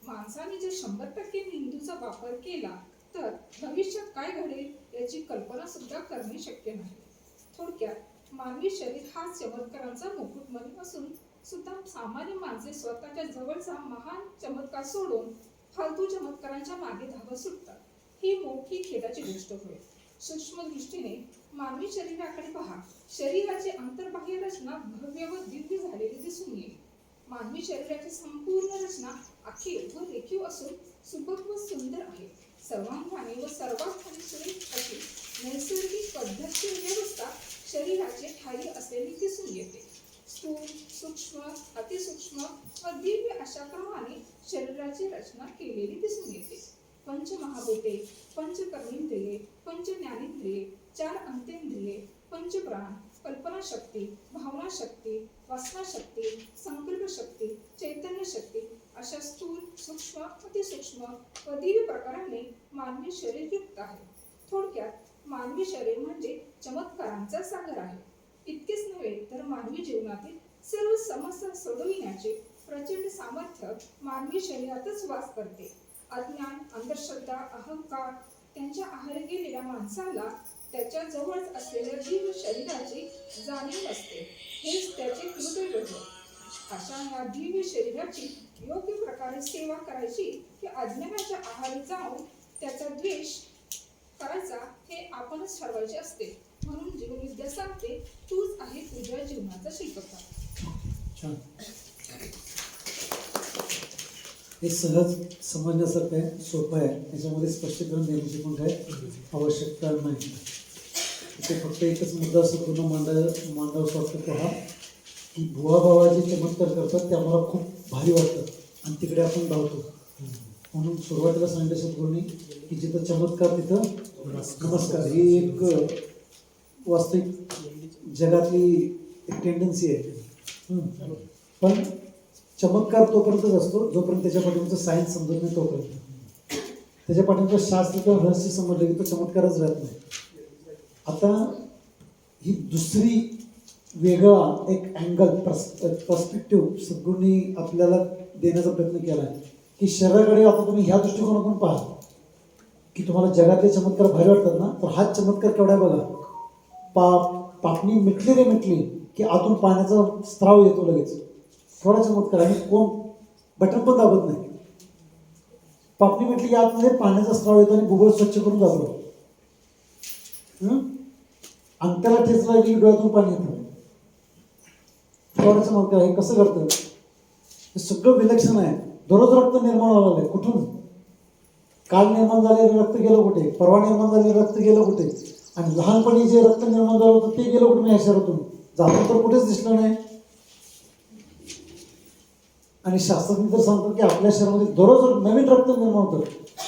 G: माणसाने जर 100% मेंदूचा वापर केला तर भविष्यात काय घडेल याची कल्पना सुद्धा करणे शक्य नाही. थोडक्यात मानवी शरीर हा चमत्कारांचा मुकुटमणी असून सुद्धा सामान्य माणसे स्वतःच्या जवळचा महान चमत्कार सोडून फालतू चमत्कारांच्या मागे धावत सुटतात. ही मोठी खेदाची गोष्ट होय. सूक्ष्म दृष्टीने मानवी शरीराकडे पहा. शरीराची अंतर्बाह्य रचना भव्य व दिव्य झालेली दिसून येईल. मानवी शरीराची संपूर्ण रचना अखिल व रेखीव असून सुबक व सुंदर आहे. सर्वांगाने व सर्वार्थाने सुरेख अशी नैसर्गिक पद्धतशीर व्यवस्था शरीराचे ठायी असलेली दिसून येते. स्थूल, सूक्ष्म, अतिसूक्ष्म व दिव्य अशा क्रमाने शरीराची रचना केलेली दिसून येते. पंचमहाभूते, पंचकर्मेंद्रिये, पंचज्ञानेंद्रिये, 4 अंतेंद्रिये, पंचप्राण, कल्पनाशक्ती, भावनाशक्ती, वासनाशक्ती, संकल्प शक्ती, चैतन्य शक्ती अशा स्थूल, सूक्ष्म, अतिसूक्ष्म व दिव्य प्रकाराने मानवी शरीर युक्त आहे. थोडक्यात मानवी शरीर म्हणजे चमत्कारांचा सागर आहे. इतकेच नव्हे तर मानवी जीवनातील सर्व समस्या सोडविण्याचे प्रचंड सामर्थ्य मानवी शरीरातच वास करते. अज्ञान, अंधश्रद्धा, अहंकार त्यांच्या आहारी गेलेल्या माणसाला त्याच्या जवळच असलेल्या दिव्य शरीराची जाणीव असते. हेच त्याचे दुर्दैव होय. अशा या दिव्य शरीराची योग्य प्रकारे सेवा करायची की अज्ञानाच्या आहारी जाऊन त्याचा द्वेष करायचा हे आपणच ठरवायचे असते. म्हणून जीवनविद्या सांगते तूच आहे तुझ्या जीवनाचा शिल्पकार.
A: छान. हे सहज समजण्यासारखं आहे, सोपं आहे. याच्यामध्ये स्पष्टीकरण देण्याची पण काही आवश्यकता नाही. इथे फक्त एकच मुद्दा असं पूर्ण मांडावंसं वाटतं पहा की बुवा बाबा जे चमत्कार करतात ते आम्हाला खूप भारी वाटतं आणि तिकडे आपण धावतो. म्हणून सुरुवातीला सांगितलं सद्गुरूंनी की जिथं चमत्कार तिथं नमस्कार. ही एक वास्तविक जगातली टेंडन्सी आहे. पण चमत्कार तोपर्यंतच असतो जोपर्यंत त्याच्या पाठीमागचं सायन्स समजत नाही तोपर्यंत. त्याच्या पाठीमागचं शास्त्र किंवा रहस्य समजलं की तो चमत्कारच राहत नाही. आता ही दुसरी वेगळा एक अँगल पर्स्पेक्टिव्ह सद्गुरूंनी आपल्याला देण्याचा प्रयत्न केला आहे की शरीराकडे आता तुम्ही ह्या दृष्टिकोनातून पहा की तुम्हाला जगातले चमत्कार भारी वाटतात ना, तर हाच चमत्कार केवढा आहे बघा. पापणी मिटली रे मिटली की आतून पाण्याचा स्त्राव येतो लगेच. थोडा चमत्कार आणि कोण बटन पण दाबत नाही. पापणी मिटली की आतमध्ये पाण्याचा स्त्राव येतो आणि बुबळ स्वच्छ करून जातो. अंगठ्याला ठेच लागली की डोळ्यातून पाणी येतं. थोडा चमत्कार हे कसं करतं? हे सगळं विलक्षण आहे. दररोज रक्त निर्माण व्हायला लागलंय. कुठून? काल निर्माण झालेलं रक्त गेलं कुठे? परवा निर्माण झालेलं रक्त गेलं कुठे? आणि लहानपणी जे रक्त निर्माण झालं होतं ते गेलं कुठे? या शहरातून जातं तर कुठेच दिसलं नाही. आणि शास्त्रज्ञ तर सांगतात की आपल्या शहरामध्ये दररोज नवीन रक्त निर्माण होतं,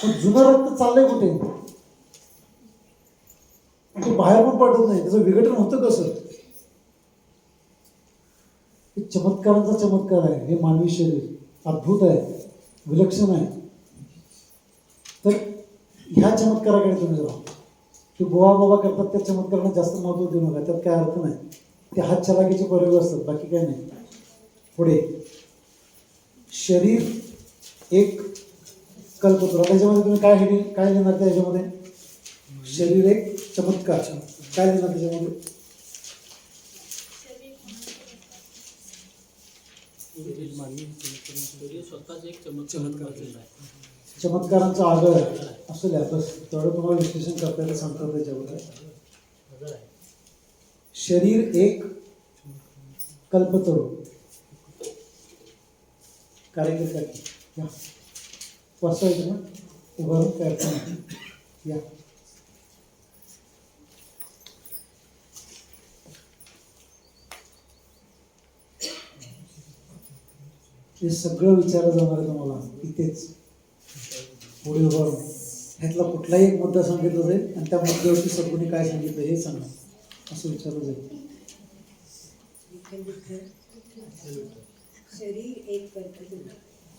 A: पण जुनं रक्त चाललंय कुठे? ते बाहेर पण पडत नाही. त्याचं विघटन होतं कसं? हे चमत्कारांचा चमत्कार आहे. हे मानवी शरीर अद्भुत आहे, विलक्षण आहे. तर ह्या चमत्काराकडे तुम्ही जाऊ. ते बोवा बाबा करतात त्या चमत्कारांना जास्त महत्त्व देऊ नका. त्यात काय अर्थ नाही. ते हात चलाकीचे प्रयोग असतात, बाकी काय नाही. पुढे शरीर एक कल्पतरू. त्याच्यामध्ये तुम्ही काय लिहिणार? त्या ह्याच्यामध्ये शरीर एक चमत्कार. काय लिहिणार त्याच्यामध्ये?
B: स्वतःच एक चमत्कार केला आहे.
A: चमत्कारांचा आदर असं द्या. बस तेवढं तुम्हाला विश्लेषण करता येतं, सांगतात त्याच्यामध्ये. शरीर एक कल्पतरू. कारेंगे काय या वाचवायचं ना, उभारून काय अर्थ नाही. या हे सगळं विचारलं जाणार आहे तुम्हाला इथेच. पुढे उभारून ह्यातला कुठलाही एक मुद्दा सांगितला जाईल आणि त्या मुद्द्यावरती सद्गुरूंनी काय सांगितलं हे सांगा असं विचारलं जाईल.
M: शरीर एक कल्पतरू.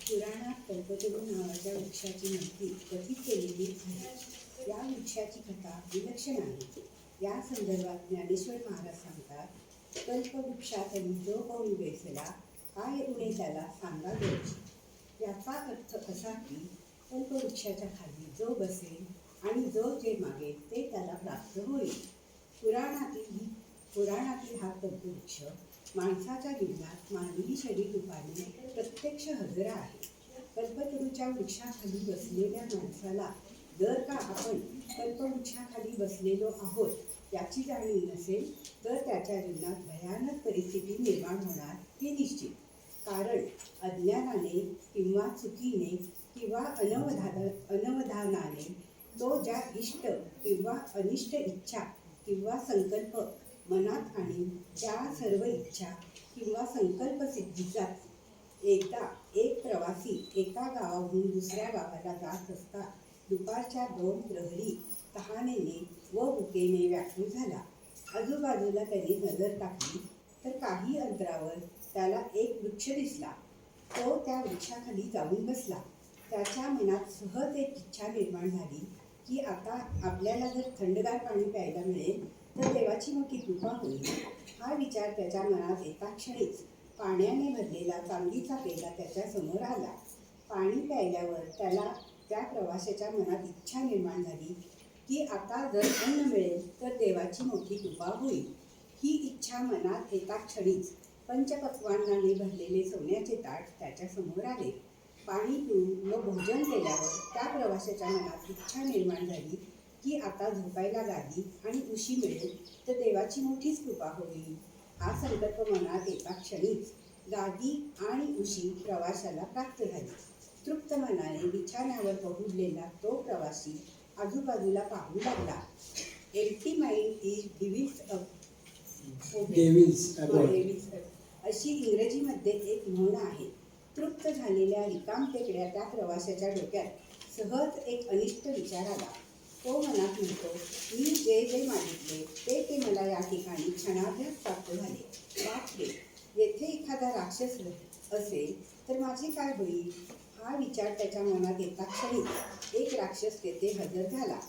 M: पुराणात कल्पतरू नावाच्या वृक्षाची माहिती कथित केलेली आहे. या वृक्षाची कथा विलक्षण आहे. या संदर्भात ज्ञानेश्वर महाराज सांगतात, कल्पवृक्षातली जो कोणी बेसला काय उणे त्याला सांगा द्यायची. याचा अर्थ असा की कल्पवृक्षाच्या खाली जो बसेल आणि जो जे मागेल ते त्याला प्राप्त होईल. पुराणातील हा कल्पवृक्ष माणसाच्या जीवनात मानवी शरीर रूपाने प्रत्यक्ष हजर आहे. कल्पतरूच्या वृक्षाखाली बसलेल्या माणसाला जर का आपण कल्पवृक्षाखाली बसलेलो आहोत याची जाणीव नसेल तर त्याच्या जीवनात भयानक परिस्थिती निर्माण होणार हे निश्चित. कारण अज्ञानाने किंवा चुकीने किंवा अनवधानाने तो ज्या इष्ट किंवा अनिष्ट इच्छा किंवा संकल्प मनात आणीन त्या सर्व इच्छा किंवा संकल्प सिद्धीचा एकदा एक प्रवासी एका गावाहून दुसऱ्या गावाला जात असता दुपारच्या 2 प्रहरी तहानेने व भुकेने व्याकुळ झाला. आजूबाजूला त्याने नजर टाकली तर काही अंतरावर त्याला एक वृक्ष दिसला. तो त्या वृक्षाखाली जाऊन बसला. त्याच्या मनात सहज एक इच्छा निर्माण झाली की आता आपल्याला जर थंडगार पाणी प्यायला मिळेल तर देवाची मोठी कृपा होईल. हा विचार त्याच्या मनात एका क्षणीच पाण्याने भरलेला चांदीचा पेला त्याच्या समोर आला. पाणी प्यायल्यावर त्याला त्या प्रवाशाच्या मनात इच्छा निर्माण झाली की आता जर अन्न मिळेल तर देवाची मोठी कृपा होईल. ही इच्छा मनात एका क्षणीच पंचपक्वान्नाने भरलेले सोन्याचे ताट त्याच्या समोर आले. पाणी पिऊन व भोजन केल्यावर त्या प्रवाशाच्या मनात इच्छा निर्माण झाली की आता झोपायला गादी आणि उशी मिळेल तर देवाची मोठीच कृपा होईल. हा संकल्प मनात एका क्षणीच गादी आणि उशी प्रवाशाला प्राप्त झाली. तृप्त मनाने बिछाण्यावर पहुडलेला तो प्रवासी आजूबाजूला पाहू लागला. एम्प्टी माइंड इज डेव्हिल्स अशी इंग्रजीमध्ये एक म्हण आहे. तृप्त झालेल्या रिकाम टेकड्या त्या प्रवाशाच्या डोक्यात सहज एक अनिष्ट विचार आला. तो मनात म्हणतो, मी जे जे मागितले ते मला या ठिकाणी क्षणाभ्यास प्राप्त झाले. बापरे, येथे एखादा राक्षस असेल तर माझे काय होईल? हा विचार त्याच्या मनात येता क्षणी एक राक्षस तेथे हजर झाला.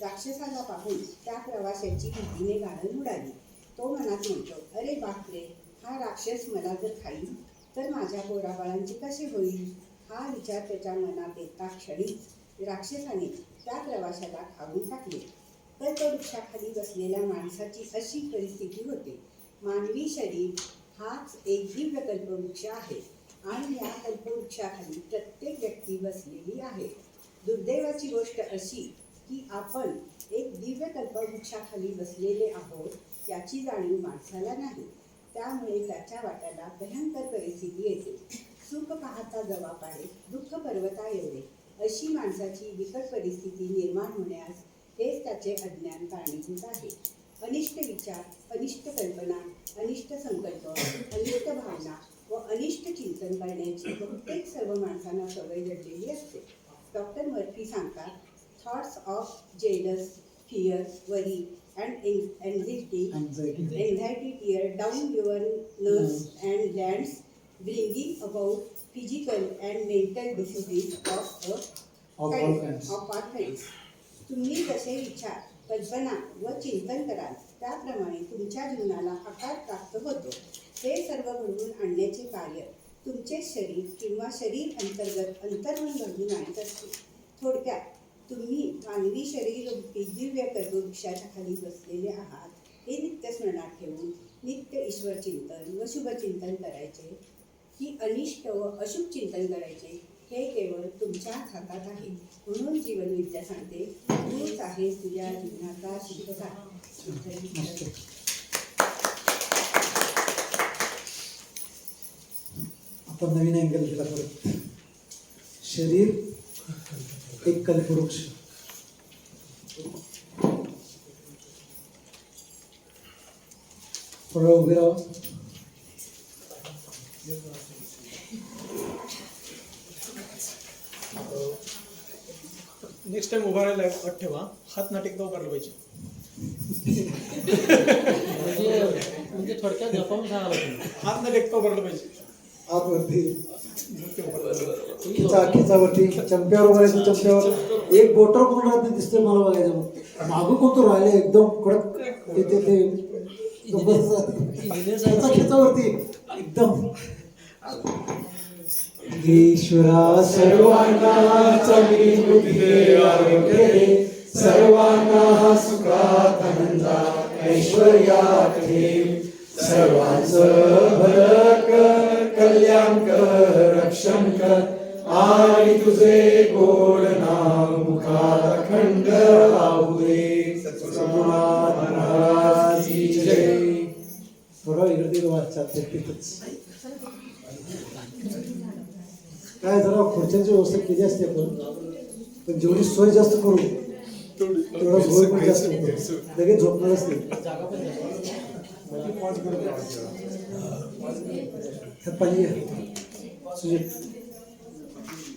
M: राक्षसाला पाहून त्या प्रवाशाची भीतीने गाळण उडाली. तो मनात म्हणतो, अरे बापरे, हा राक्षस मला जर खाईल तर माझ्या पोराबाळांचे कसे होईल? हा विचार त्याच्या मनात येता क्षणी राक्षसाने त्या प्रवाशाला खाऊन टाकले. कल्पवृक्षाखाली बसलेल्या माणसाची अशी परिस्थिती होते. मानवी शरीर हाच एक दिव्य कल्पवृक्ष आहे आणि या कल्पवृक्षाखाली प्रत्येक व्यक्ती बसलेली आहे. दुर्दैवाची गोष्ट अशी की आपण एक दिव्य कल्पवृक्षाखाली बसलेले आहोत याची जाणीव माणसाला नाही. त्यामुळे त्याच्या वाट्याला भयंकर परिस्थिती येते. सुख पाहता जवा पाडे, दुःख पर्वता एवढे, अशी माणसाची बिकट परिस्थिती निर्माण होण्यास हेच त्याचे अज्ञान कारणीभूत आहे. अनिष्ट विचार, अनिष्ट कल्पना, अनिष्ट संकल्प, अनिष्ट भावना व अनिष्ट चिंतन करण्याची बहुतेक सर्व माणसांना सवय जडलेली असते. डॉक्टर मर्फी सांगतात, thoughts of jealous, fear, worry and anxiety tear down your nerves and glands, bringing about physical and mental diseases of all kinds. तुम्ही जसे विचार, कल्पना व चिंतन कराल त्याप्रमाणे तुमच्या जीवनाला आकार प्राप्त होतो. हे सर्व घडवून आणण्याचे कार्य तुमचे शरीर किंवा शरीर अंतर्गत अंतर्मन घडवून आणत असते. थोडक्यात तुम्ही मानवी शरीर दिव्य कल्पवृक्षाच्या खाली बसलेले आहात हे नित्य स्मरणात ठेवून नित्य ईश्वर चिंतन व शुभचिंतन करायचे की अनिष्ट व अशुभ चिंतन करायचे हे केवळ तुमच्याच हातात आहे. म्हणून जीवनविद्या सांगते, तूच आहेस तुझ्या जीवनाचा शिल्पकार.
A: आपण नवीन अँगल दिला परत. शरीर एक कल्पवृक्ष. थोडं उभे राहा.
B: नेक्स्ट टाइम उभा राहायला अट ठेवा, हात ना टेकता उभारलं पाहिजे.
C: म्हणजे थोडक्यात गप्पा सांगायला
B: हात ना टेकता उभारलं पाहिजे.
A: आतवरती खिचावरती चंप्यावर उभारायचं. चंप्यावर एक बोटर कोण राहत नाही दिसतंय मला बघायचं. मग मागं कोणतं राहिले एकदम कडक ते खिचावरती एकदम. ईश्वरा सर्वांना चांगली बुद्धी दे, आरोग्य दे, सर्वांना सुखात आनंदात ऐश्वर्यात ठेव, सर्वांचं भलं कर, कल्याण कर, रक्षण कर आणि तुझे गोड नाम मुखात अखंड राहू दे. सद्गुरुनाथ महाराजची जय. थोडा इकडे वाचा तिथंच काय जरा खुर्च्यांची व्यवस्था केली असते आपण, पण जेवढी सोय जास्त करू तेवढा सोय पण जास्त करू. लगेच झोपणारच नाही. पाणी